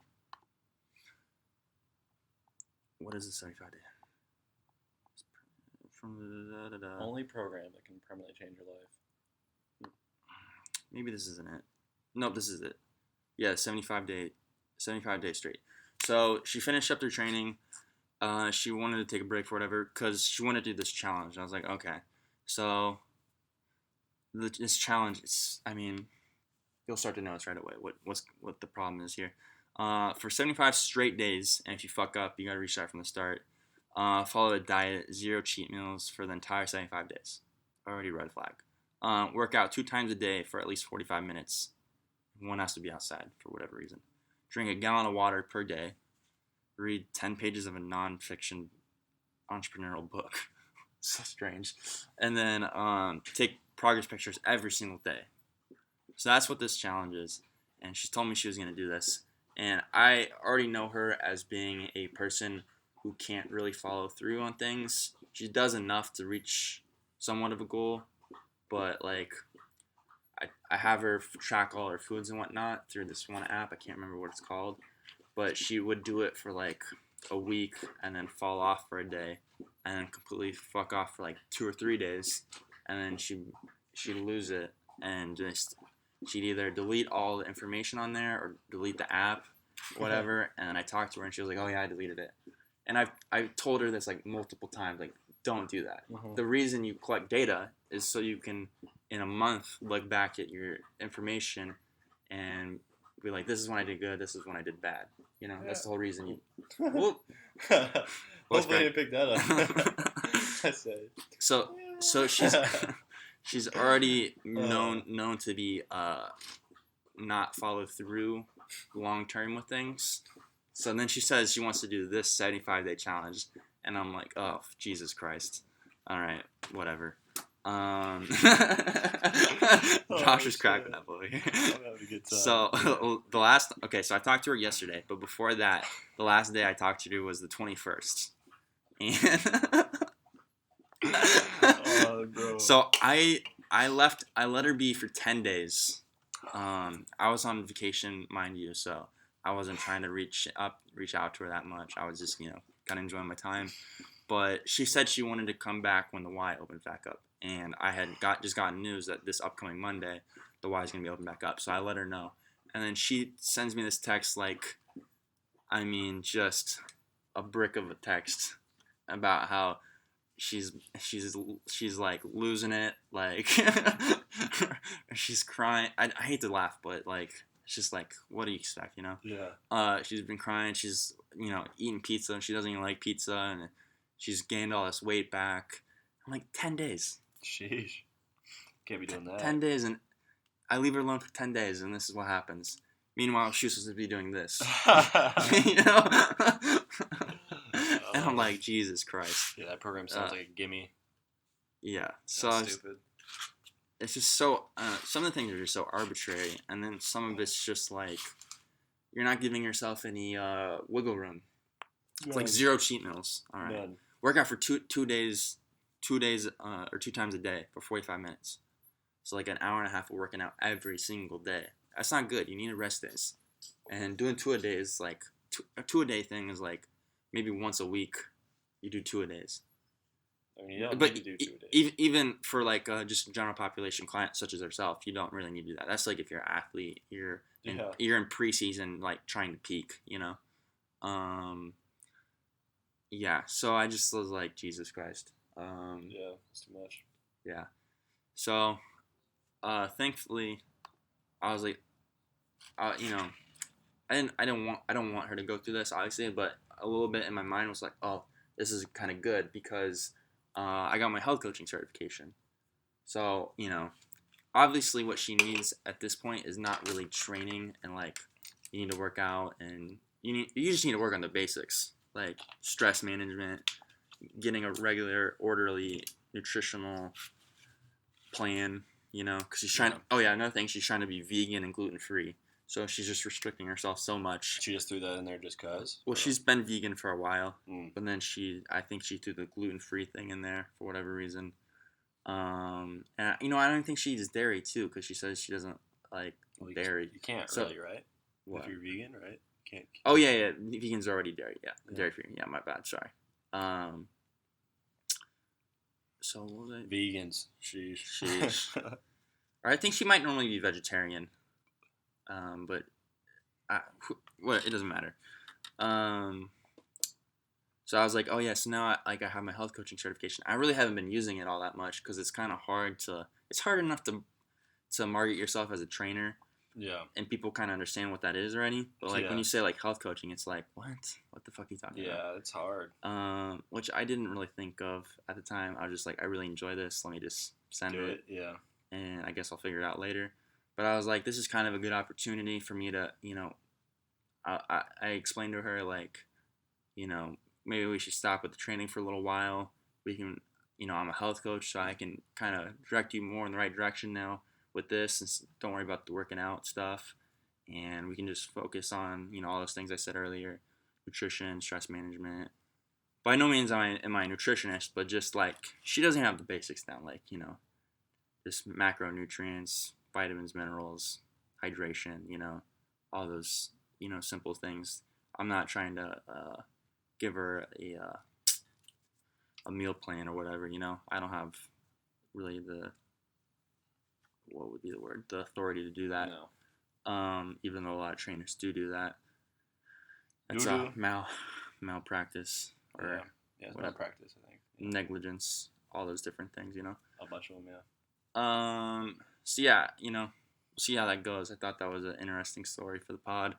What is the 75-day? Only program that can permanently change your life. Maybe this isn't it. Nope, this is it. Yeah, 75 day straight. So she finished up her training. She wanted to take a break for whatever because she wanted to do this challenge. I was like, okay. So this challenge, I mean, you'll start to notice right away what the problem is here. For 75 straight days, and if you fuck up, you gotta restart from the start. Follow a diet, 0 cheat meals for the entire 75 days. Already red flag. Work out 2 times a day for at least 45 minutes. One has to be outside for whatever reason. Drink a gallon of water per day. Read 10 pages of a non-fiction entrepreneurial book. So strange. And then take progress pictures every single day. So that's what this challenge is. And she told me she was going to do this. And I already know her as being a person who can't really follow through on things. She does enough to reach somewhat of a goal. But, like, I have her track all her foods and whatnot through this one app. I can't remember what it's called. But she would do it for, like, a week and then fall off for a day. And then completely fuck off for, like, 2 or 3 days. And then she'd lose it. And just, she'd either delete all the information on there or delete the app, whatever. And then I talked to her and she was like, oh, yeah, I deleted it. And I've told her this, like, multiple times, like, don't do that. Mm-hmm. The reason you collect data is so you can, in a month, look back at your information and be like, this is when I did good, this is when I did bad. You know, that's the whole reason you... Whoop. Hopefully you picked that up. I say. So she's already known to be not follow through long term with things. So then she says she wants to do this 75-day challenge, and I'm like, oh, Jesus Christ. All right, whatever. Josh is cracking up over here. So so I talked to her yesterday, but before that, the last day I talked to her was the 21st. And so I let her be for 10 days. I was on vacation, mind you, so I wasn't trying to reach out to her that much. I was just, kind of enjoying my time. But she said she wanted to come back when the Y opened back up. And I had just gotten news that this upcoming Monday, the Y is going to be open back up. So I let her know. And then she sends me this text just a brick of a text about how she's like losing it, like she's crying. I hate to laugh, but like it's just like, what do you expect, Yeah. She's been crying. She's eating pizza, and she doesn't even like pizza, and she's gained all this weight back. I'm like, 10 days. Sheesh. Can't be doing that. 10 days, and I leave her alone for 10 days, and this is what happens. Meanwhile, she's supposed to be doing this. You know? And I'm like, Jesus Christ. Yeah, that program sounds like a gimme. Yeah. So That's stupid. it's just so, some of the things are just so arbitrary, and then some of it's just like, you're not giving yourself any wiggle room. It's like 0 cheat meals. All right. None. Work out for two days or 2 times a day for 45 minutes. So like an hour and a half of working out every single day. That's not good. You need to rest days. And doing 2 a day is like, a 2 a day thing is like maybe once a week you do 2 a days. I mean, you don't But need to do 2 a day. even for like just general population clients such as ourselves, you don't really need to do that. That's like if you're an athlete, you're in preseason, like trying to peak, you know. Yeah. So I just was like, Jesus Christ. Yeah, it's too much. Yeah. So, thankfully, I was like, you know, I don't want her to go through this, obviously, but a little bit in my mind was like, oh, this is kind of good because I got my health coaching certification. So, you know, obviously what she needs at this point is not really training and like you need to work out and you just need to work on the basics like stress management, getting a regular orderly nutritional plan, you know, because she's trying. Oh yeah, another thing, she's trying to be vegan and gluten free. So she's just restricting herself so much. She just threw that in there just cause? Well, she's been vegan for a while, Mm. but then I think she threw the gluten-free thing in there for whatever reason. And you know, I don't think she eats dairy too, because she says she doesn't like dairy. You can't really, right? What? If you're vegan, right? Can't. Oh yeah, vegans are already dairy. Yeah, dairy-free. Yeah, my bad. Sorry. So what was it? Vegans. Sheesh. Or I think she might normally be vegetarian. But well, it doesn't matter. So I was like, oh yeah, so now I have my health coaching certification. I really haven't been using it all that much because it's kind of hard to. It's hard enough to market yourself as a trainer. Yeah. And people kind of understand what that is already. But like when you say like health coaching, it's like what? What the fuck are you talking about? Yeah, it's hard. Which I didn't really think of at the time. I was just like, I really enjoy this. Let me just send it. Yeah. And I guess I'll figure it out later. But I was like, this is kind of a good opportunity for me to, you know, I explained to her, like, you know, maybe we should stop with the training for a little while. We can, you know, I'm a health coach, so I can kind of direct you more in the right direction now with this. And don't worry about the working out stuff. And we can just focus on, you know, all those things I said earlier, nutrition, stress management. By no means am I a nutritionist, but just like, she doesn't have the basics down, like, you know, just macronutrients, vitamins, minerals, hydration, you know, all those, you know, simple things. I'm not trying to give her a meal plan or whatever, you know. I don't have really what would be the word? The authority to do that. No. Even though a lot of trainers do that. That's malpractice or it's malpractice, I think. Negligence, all those different things, you know. A bunch of them, yeah. So yeah, you know, see how that goes. I thought that was an interesting story for the pod.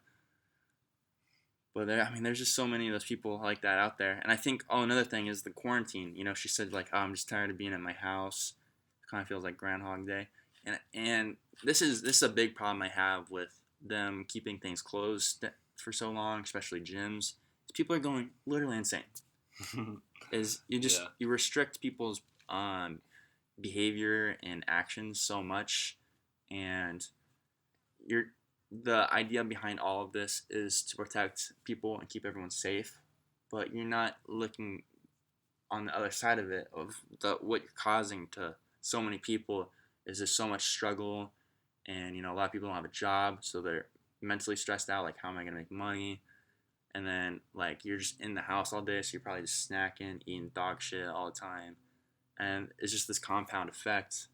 But there's just so many of those people like that out there. And I think, another thing is the quarantine. You know, she said like, oh, I'm just tired of being at my house. It kind of feels like Groundhog Day. And this is a big problem I have with them keeping things closed for so long, especially gyms. People are going literally insane. You restrict people's behavior and actions so much, and the idea behind all of this is to protect people and keep everyone safe, but you're not looking on the other side of it of what you're causing to so many people is just so much struggle, and you know, a lot of people don't have a job, so they're mentally stressed out, like how am I going to make money? And then like you're just in the house all day, so you're probably just snacking, eating dog shit all the time, and it's just this compound effect.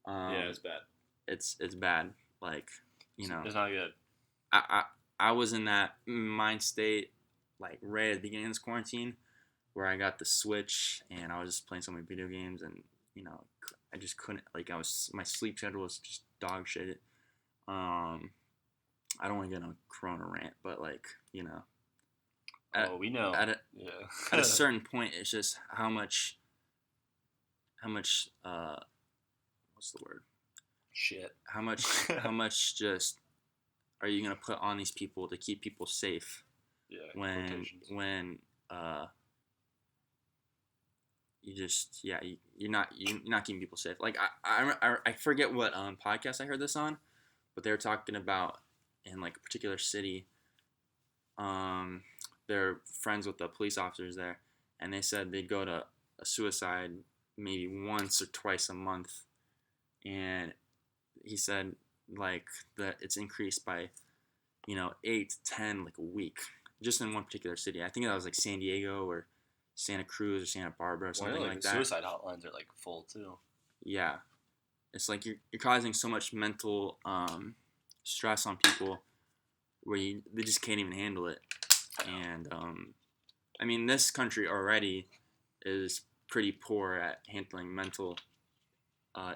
It's bad. It's bad. Like, you know, it's not good. I was in that mind state like right at the beginning of this quarantine, where I got the Switch and I was just playing so many video games, and you know, I just couldn't, like, my sleep schedule was just dog shit. I don't want to get on a Corona rant, but like, you know, we know. At a certain point, it's just how much how much what's the word? Shit. How much just are you gonna put on these people to keep people safe Yeah. when Quotations. you're not keeping people safe. Like I forget what podcast I heard this on, but they were talking about in like a particular city. They're friends with the police officers there, and they said they'd go to a suicide maybe once or twice a month, and he said like that it's increased by 8 to 10 like a week just in one particular city. I think that was like San Diego or Santa Cruz or Santa Barbara or something like the that. suicide hotlines are like full too. Yeah, it's like you're causing so much mental stress on people where they just can't even handle it. And I mean, this country already is pretty poor at handling mental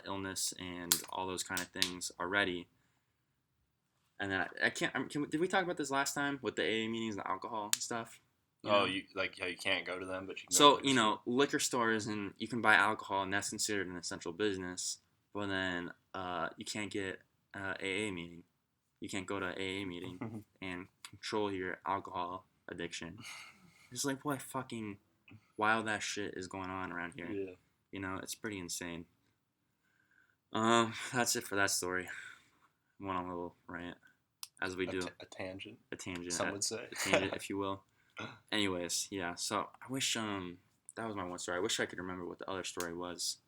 illness and all those kind of things already. And then I can't. Did we talk about this last time with the AA meetings and the alcohol and stuff? You like how you can't go to them, but you can. So liquor stores and you can buy alcohol, and that's considered an essential business. But then you can't get AA meeting. You can't go to AA meeting and control your alcohol addiction. It's like what fucking wild that shit is going on around here. Yeah. It's pretty insane. That's it for that story. Went on a little rant, as we do. A tangent. A tangent. Some would say. A tangent, if you will. Anyways, yeah. So I wish that was my one story. I wish I could remember what the other story was.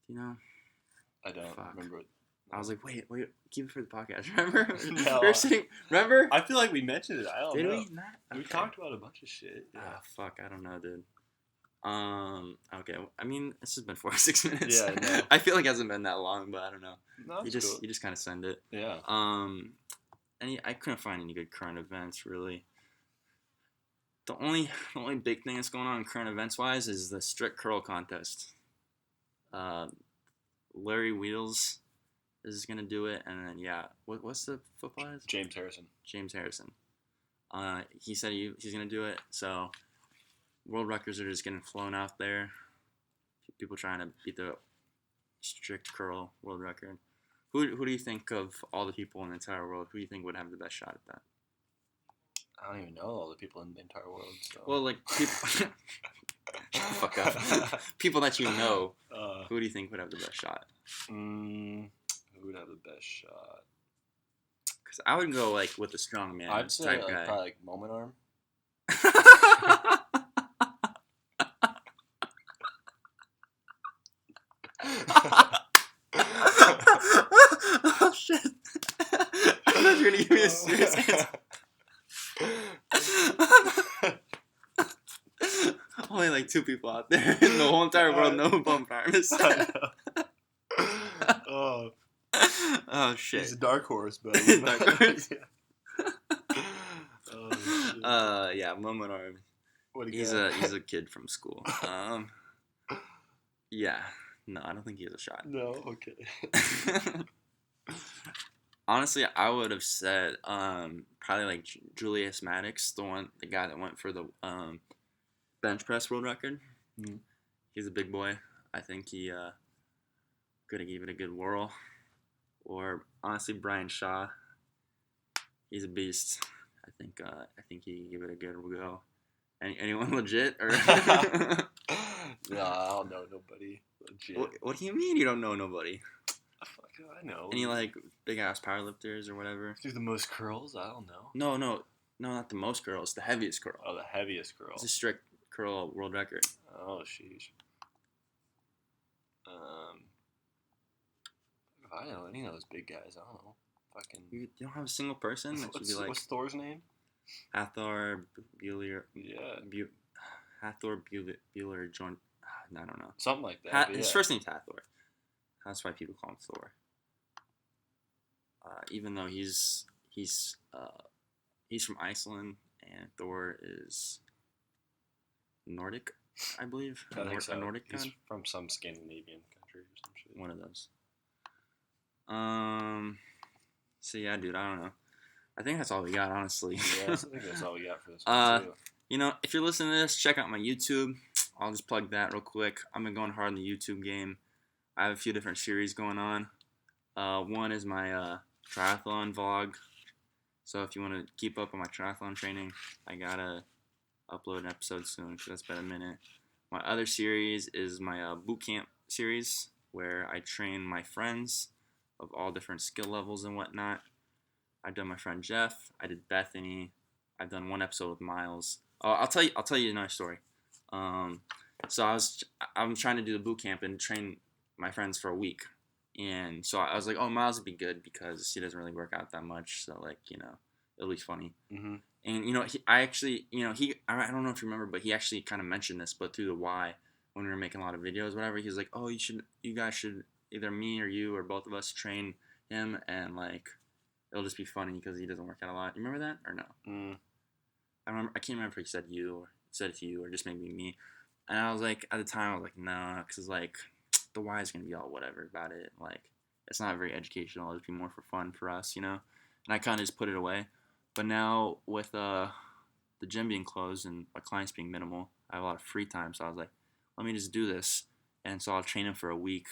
I don't remember. I was like, wait, keep it for the podcast. Remember? No. We were sitting. Remember? I feel like we mentioned it. I don't know. Did we not? We talked about a bunch of shit. Yeah. Fuck. I don't know, dude. Okay. I mean, this has been 46 minutes. Yeah, I know. I feel like it hasn't been that long, but I don't know. No, you just kind of send it. Yeah. I couldn't find any good current events really. The only big thing that's going on current events wise is the strict curl contest. Larry Wheels is gonna do it, and then what's the football is? James Harrison. He said he's gonna do it. So world records are just getting flown out there. People trying to beat the strict curl world record. Who do you think of all the people in the entire world? Who do you think would have the best shot at that? I don't even know all the people in the entire world. So. Well, like people. Shut the fuck up. People that you know. Who do you think would have the best shot? Who would have the best shot? Because I would go like with a strong man I'd say type guy. Probably like Moment Arm. Oh shit! I thought you were gonna give me a serious answer. Only like 2 people out there in the whole entire world know who Bum Farm is. Oh shit! He's a dark horse, but Dark horse. Oh, shit. Yeah, Moment Arm. He's a kid from school. Yeah, no, I don't think he has a shot. No, okay. Honestly, I would have said probably like Julius Maddox, the guy that went for the bench press world record. Mm-hmm. He's a big boy. I think he could have gave it a good whirl. Or honestly, Brian Shaw. He's a beast. I think he could give it a good go. Anyone legit or? No, I don't know nobody legit. What do you mean you don't know nobody? Fuck, I know. Any like big ass powerlifters or whatever? Do the most curls? I don't know. No, not the most curls. The heaviest curl. Oh, the heaviest curl. It's a strict curl world record. Oh, sheesh. If I know any of those big guys, I don't know. Fucking. You don't have a single person that should be like. What's Thor's name? Hathor Bueller. Yeah. Hathor Bueller joined. I don't know. Something like that. His first name's Hathor. That's why people call him Thor. Even though he's from Iceland and Thor is Nordic, I believe. I think so. A Nordic He's god? from some Scandinavian country or some shit. One of those. So yeah, dude, I don't know. I think that's all we got, honestly. Yeah, I think that's all we got for this one, too. If you're listening to this, check out my YouTube. I'll just plug that real quick. I've been going hard in the YouTube game. I have a few different series going on. One is my triathlon vlog. So if you want to keep up on my triathlon training, I gotta upload an episode soon because that's been a minute. My other series is my boot camp series where I train my friends of all different skill levels and whatnot. I've done my friend Jeff. I did Bethany. I've done one episode with Miles. Oh, I'll tell you another story. So I'm trying to do the boot camp and train my friends for a week, and so I was like, oh, Miles would be good because he doesn't really work out that much. So like it'll be funny. Mm-hmm. And I don't know if you remember, but he actually kind of mentioned this, but through the Y when we were making a lot of videos, whatever. He was like, oh, you guys should either me or you or both of us train him, and like it'll just be funny because he doesn't work out a lot. You remember that or no? Mm. I can't remember if he said you or said it to you or just maybe me. And I was like, at the time I was like, nah, because like the Y is gonna be all whatever about it. Like it's not very educational. It'll just be more for fun for us, And I kind of just put it away. But now with the gym being closed and my clients being minimal, I have a lot of free time. So I was like, let me just do this. And so I'll train him for a week,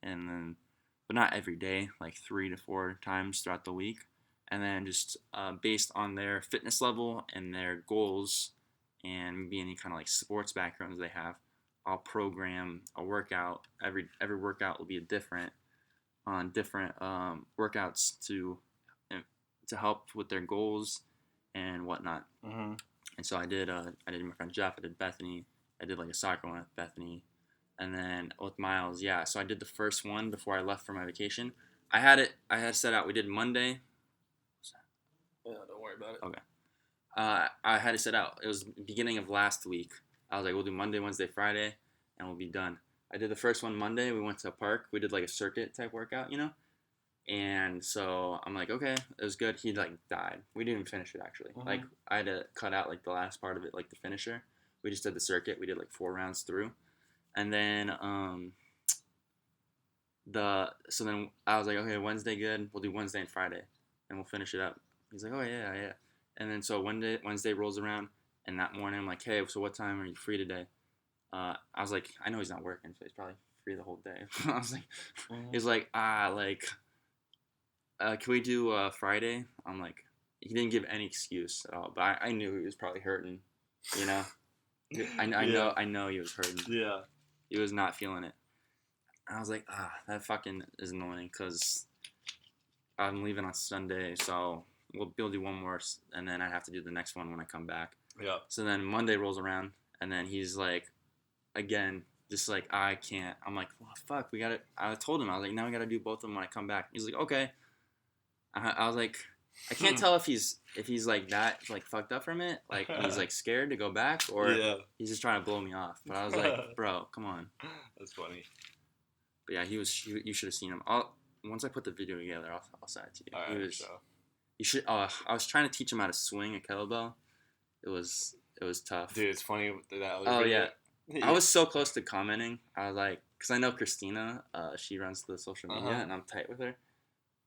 and then, but not every day, like 3 to 4 times throughout the week. And then just based on their fitness level and their goals, and maybe any kind of like sports backgrounds they have, I'll program a workout. Every workout will be different workouts to help with their goals and whatnot. Mm-hmm. And so I did my friend Jeff, I did Bethany, I did like a soccer one with Bethany, and then with Miles, yeah. So I did the first one before I left for my vacation. I had set out. We did Monday. Yeah, don't worry about it. Okay. I had it set out. It was beginning of last week. I was like, we'll do Monday, Wednesday, Friday, and we'll be done. I did the first one Monday. We went to a park. We did like a circuit type workout, And so I'm like, okay, it was good. He like died. We didn't even finish it actually. Mm-hmm. Like I had to cut out like the last part of it, like the finisher. We just did the circuit. We did like 4 rounds through, and then so then I was like, okay, Wednesday good. We'll do Wednesday and Friday, and we'll finish it up. He's like, oh yeah. And then so Wednesday rolls around, and that morning I'm like, hey, so what time are you free today? I was like, I know he's not working, so he's probably free the whole day. I was like, Mm-hmm. he's like, can we do Friday? I'm like, he didn't give any excuse at all, but I knew he was probably hurting, I know he was hurting. Yeah. He was not feeling it. I was like, that fucking is annoying because I'm leaving on Sunday, so we'll do one more, and then I have to do the next one when I come back. Yeah. So then Monday rolls around, and then he's like, again, just like, I can't. I'm like, well, fuck, we gotta. I told him, I was like, now we gotta do both of them when I come back. He's like, okay. I was like, I can't tell if he's like that, like fucked up from it, like he's like scared to go back, or he's just trying to blow me off. But I was like, bro, come on. That's funny. But yeah, you should have seen him. Once I put the video together, I'll send it to you. All right, so. You should. I was trying to teach him how to swing a kettlebell. It was tough. Dude, it's funny that other Oh video. Yeah. I was so close to commenting. I was like, because I know Christina, she runs the social media, and I'm tight with her.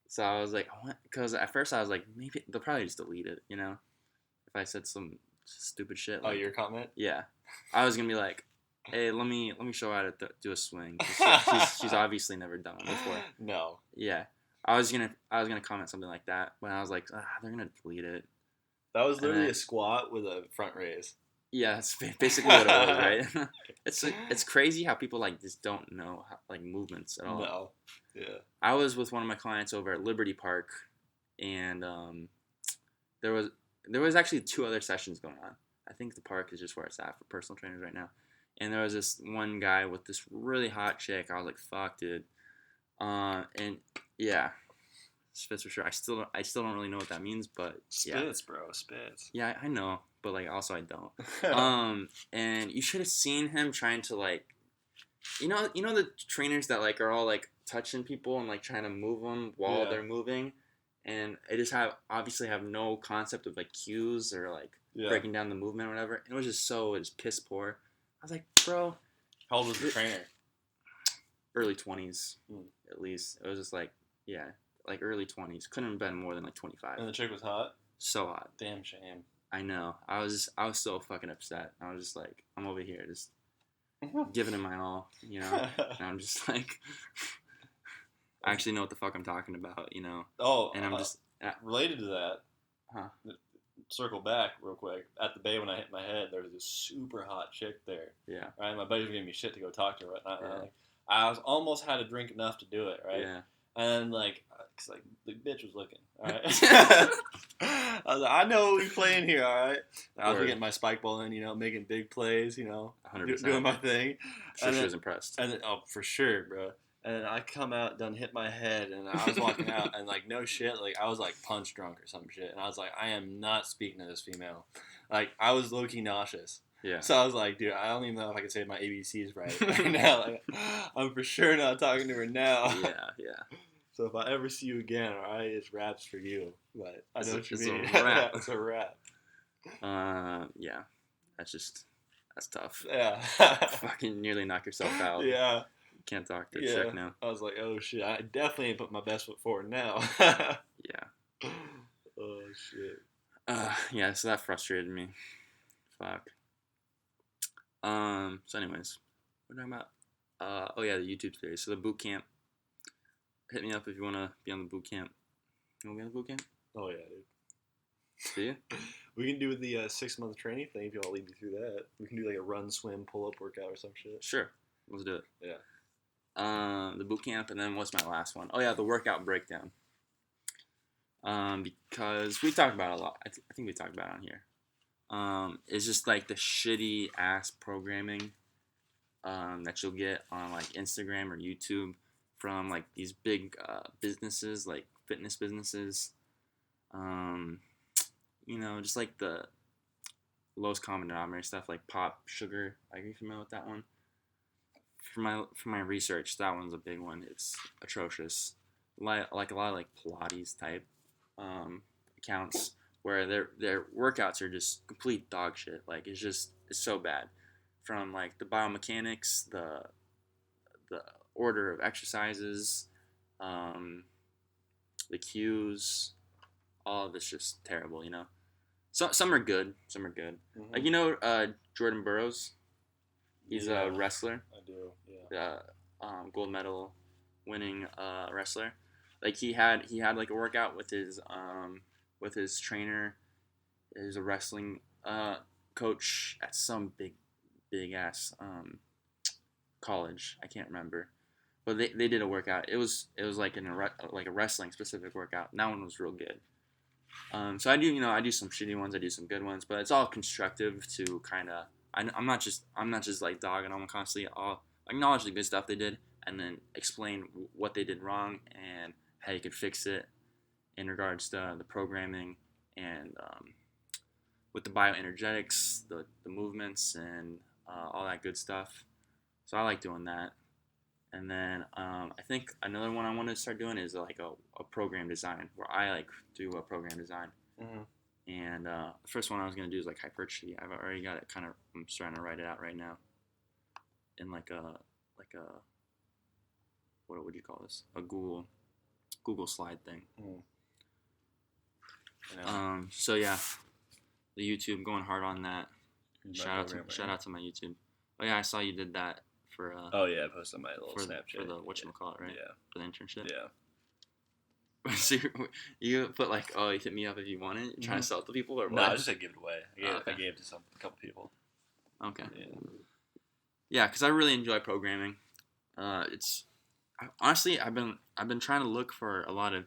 So I was like, because at first I was like, maybe they'll probably just delete it, if I said some stupid shit. Like, your comment? Yeah, I was gonna be like, hey, let me show her how to do a swing. She's obviously never done it before. No. Yeah, I was gonna comment something like that, but I was like, they're gonna delete it. That was literally a squat with a front raise. Yeah, that's basically what it was, right? It's crazy how people like just don't know like movements at all. No. Yeah. I was with one of my clients over at Liberty Park, and there was actually 2 other sessions going on. I think the park is just where it's at for personal trainers right now. And there was this one guy with this really hot chick. I was like, fuck, dude. And yeah, spits for sure. I still don't really know what that means, but spits, bro, spits. Yeah, I know, but like also I don't. And you should have seen him trying to like, you know the trainers that like are all like touching people and like trying to move them while they're moving, and they just obviously have no concept of like cues or like breaking down the movement or whatever. And it was just piss poor. I was like, bro. How old was the trainer? Early 20s, at least. It was just like, like early 20s. Couldn't have been more than like 25. And the chick was hot? So hot. Damn shame. I know. I was so fucking upset. I was just like, I'm over here just giving it my all, you know. And I'm just like, I actually know what the fuck I'm talking about, you know. Oh, And I'm just related to that. huh. Circle back real quick. At the bay when I hit my head, there was this super hot chick there. Yeah. Right, my buddy was giving me shit to go talk to her. Right? Yeah. I was almost had to drink enough to do it. Right. Yeah. And like, cause like the bitch was looking. All right. I was like, I know what we're playing here. All right. I was getting my spike ball in, you know, making big plays, you know, 100%. doing my thing. Sure, she was impressed. And then, oh, for sure, bro. And then I come out, done hit my head, and I was walking out, and like no shit, like I was like punch drunk or some shit, and I was like, I am not speaking to this female. Like I was low key nauseous. Yeah. So I was like, dude, I don't even know if I can say my ABCs right now. Like, I'm for sure not talking to her now. Yeah, yeah. So if I ever see you again, all right, it's raps for you. But I know what you mean. It's a rap. It's a rap. Yeah. That's tough. Yeah. Fucking nearly knock yourself out. Yeah. Can't talk to a chick now. I was like, oh shit, I definitely ain't put my best foot forward now. Yeah. Oh shit. Yeah, so that frustrated me. Fuck. So anyways, what are we talking about? Oh yeah, the YouTube series. So the boot camp. Hit me up if you wanna be on the boot camp. You wanna be on the boot camp? Oh yeah, dude. Do you? We can do the 6-month training thing if you want to lead me through that. We can do like a run, swim, pull up workout or some shit. Sure. Let's do it. Yeah. The boot camp, and then what's my last one? Oh yeah, the workout breakdown. Because we talked about it a lot. I think we talked about it on here. It's just like the shitty ass programming that you'll get on like Instagram or YouTube from like these big businesses, like fitness businesses. You know, just like the lowest common denominator stuff, like pop, sugar. Are you familiar with that one? For my research, that one's a big one. It's atrocious. Like a lot of like Pilates type accounts where their workouts are just complete dog shit. Like it's so bad. From like the biomechanics, the order of exercises, the cues, all of it's just terrible. You know, some are good, some are good. Mm-hmm. Like you know, Jordan Burroughs. He's a wrestler. I do, yeah. Gold medal winning wrestler. Like he had like a workout with his trainer. Is a wrestling coach at some big ass college. I can't remember, but they did a workout. It was like like a wrestling specific workout. And that one was real good. So I do some shitty ones. I do some good ones, but it's all constructive to kind of. I'm not just like dogging on them constantly. I'll acknowledge the good stuff they did and then explain what they did wrong and how you could fix it in regards to the programming and with the bioenergetics, the movements and all that good stuff. So I like doing that. And then I think another one I want to start doing is like a program design where I like do a program design. Mm-hmm. And the first one I was going to do is like hypertrophy. I've already got it I'm starting to write it out right now. In like a what would you call this? A Google slide thing. Mm. Yeah. So yeah, the YouTube, going hard on that. Shout out to my YouTube. Oh yeah, I saw you did that for oh yeah, I posted my little Snapchat for the whatchamacallit, right? Yeah. For the internship. Yeah. So you put like, oh, you hit me up if you want it. You're trying to sell it to people or what? No, I just said give it away. Okay. I gave it to a couple people. Okay. Yeah, because I really enjoy programming. Honestly, I've been trying to look for a lot of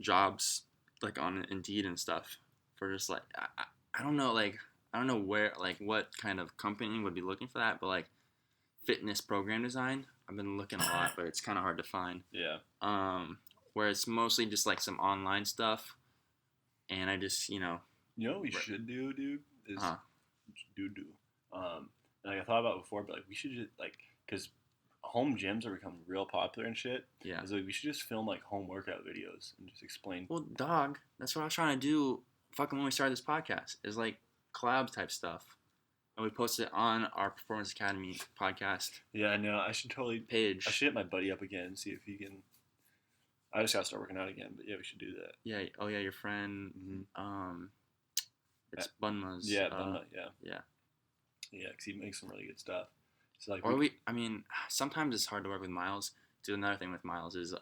jobs like on Indeed and stuff for just like I don't know where like what kind of company would be looking for that, but like fitness program design, I've been looking a lot, but it's kind of hard to find. Yeah. Where it's mostly just like some online stuff, and I just You know what we should do, dude? Is do. And like I thought about it before, but like we should just like because home gyms are becoming real popular and shit. Yeah. It's like we should just film like home workout videos and just explain. Well, dog, that's what I was trying to do. Fucking when we started this podcast, is like collab type stuff, and we posted it on our Performance Academy podcast. Yeah, I know. I should totally page. I should hit my buddy up again and see if he can. I just gotta start working out again, but yeah, we should do that. Yeah. Oh yeah, your friend. Mm-hmm. It's Bunma's. Yeah, Bunma. Yeah. Yeah. Yeah, because he makes some really good stuff. So like, sometimes it's hard to work with Miles. Dude, another thing with Miles is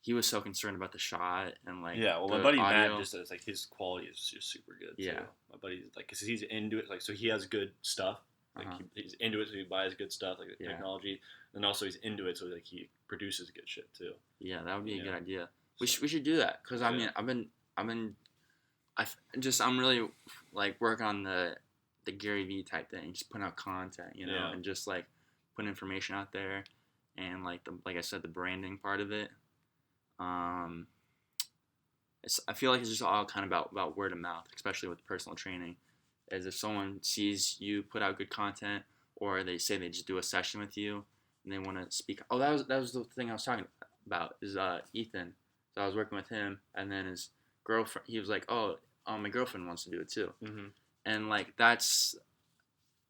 he was so concerned about the shot and like yeah. Well, my the buddy audio. Matt just, it's like his quality is just super good. Yeah. Too. My buddy's like, cause he's into it. Like, so he has good stuff. Like he's into it, so he buys good stuff, like the technology, and also he's into it, so like he produces good shit too. Yeah, that would be a good idea. We should do that because I mean I'm really like working on the Gary Vee type thing, just putting out content, and just like putting information out there, and like like I said, the branding part of it. I feel like it's just all kind of about word of mouth, especially with personal training. Is if someone sees you put out good content, or they say they just do a session with you, and they want to speak. Oh, that was the thing I was talking about. Is Ethan? So I was working with him, and then his girlfriend. He was like, "Oh, my girlfriend wants to do it too," and like that's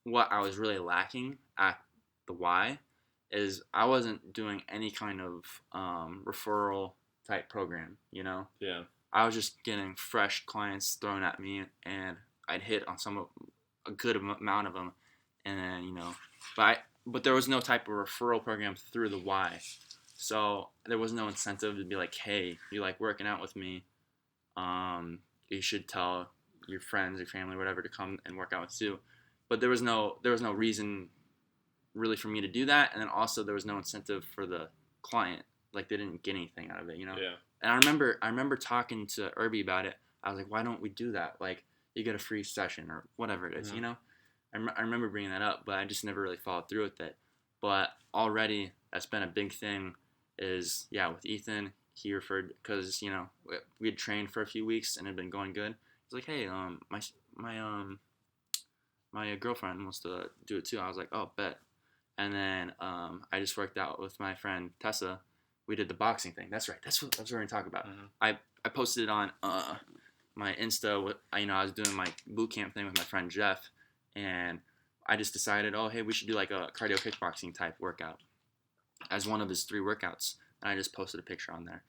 what I was really lacking at the Y. Is I wasn't doing any kind of referral type program, Yeah. I was just getting fresh clients thrown at me, and I'd hit on a good amount of them, and then but there was no type of referral program through the Y, so there was no incentive to be like, hey, you like working out with me, you should tell your friends, your family, whatever, to come and work out with you. But there was no reason really for me to do that, and then also there was no incentive for the client, like they didn't get anything out of it, Yeah. And I remember talking to Irby about it. I was like, why don't we do that? Like, you get a free session or whatever it is, I remember bringing that up, but I just never really followed through with it. But already, that's been a big thing. Is with Ethan, he referred because we had trained for a few weeks and it had been going good. He's like, hey, my girlfriend wants to do it too. I was like, oh, bet. And then I just worked out with my friend Tessa. We did the boxing thing. That's right. That's what we're gonna talk about. I posted it on my Insta. I was doing my boot camp thing with my friend Jeff, and I just decided, oh, hey, we should do like a cardio kickboxing type workout as one of his 3 workouts. And I just posted a picture on there.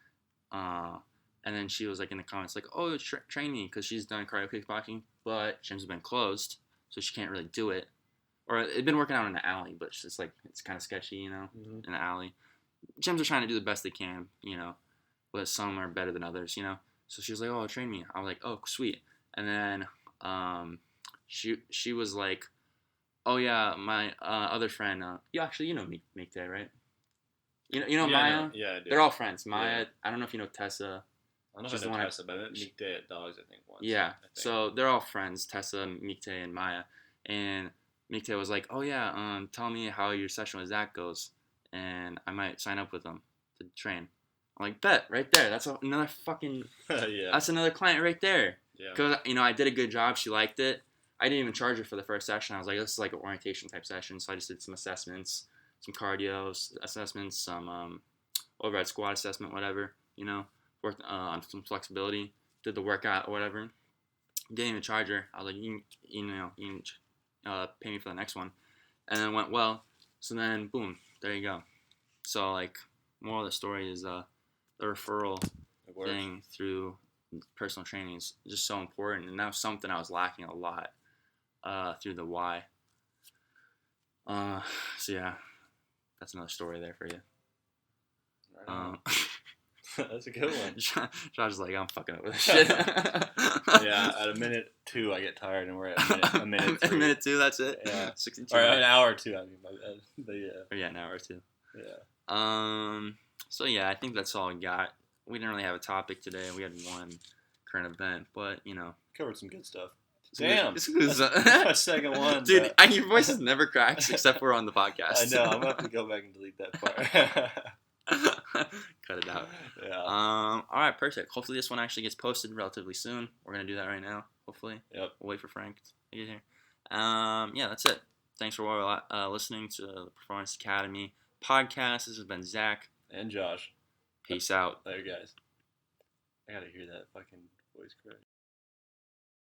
And then she was like in the comments like, oh, train me, because she's done cardio kickboxing, but gyms have been closed, so she can't really do it. Or it'd been working out in the alley, but it's like it's kind of sketchy, in the alley. Gyms are trying to do the best they can, but some are better than others, So she was like, "Oh, train me." I was like, "Oh, sweet." And then she was like, "Oh yeah, my other friend. You actually know Mikte, right? You know Maya. Yeah, I do. They're all friends. Maya. I don't know if you know Tessa. I don't know if I know Tessa, but I met Mikte at Dogs, I think, once. Yeah. So they're all friends, Tessa, Mikte, and Maya. And Mikte was like, "Oh yeah, tell me how your session with Zach goes, and I might sign up with them to train." I'm like, bet, right there. That's another fucking. That's another client right there. Yeah. Because I did a good job. She liked it. I didn't even charge her for the first session. I was like, this is like an orientation type session. So I just did some assessments, some cardio assessments, some overhead squat assessment, whatever. Worked on some flexibility. Did the workout or whatever. Didn't even charge her. I was like, you can pay me for the next one. And then it went well. So then, boom, there you go. So like, moral of the story is the referral thing through personal training is just so important, and that was something I was lacking a lot through the Y. So yeah, that's another story there for you. Right. That's a good one. Josh's like, I'm fucking up with this shit. Yeah, at a minute 2, I get tired, and we're at a minute 3. A minute 2, that's it. Yeah, 62. Or an hour or 2. I mean, but yeah. Or yeah, an hour or 2. Yeah. So yeah, I think that's all we got. We didn't really have a topic today. We had one current event, but covered some good stuff. Damn, that's my second one, dude. Your voice never cracks except we're on the podcast. I know. I'm gonna have to go back and delete that part. Cut it out. Yeah. All right, perfect. Hopefully this one actually gets posted relatively soon. We're gonna do that right now. Hopefully. Yep. We'll wait for Frank to get here. Yeah, that's it. Thanks for listening to the Performance Academy podcast. This has been Zach and Josh. Peace out. Later, guys. I gotta hear that fucking voice crack.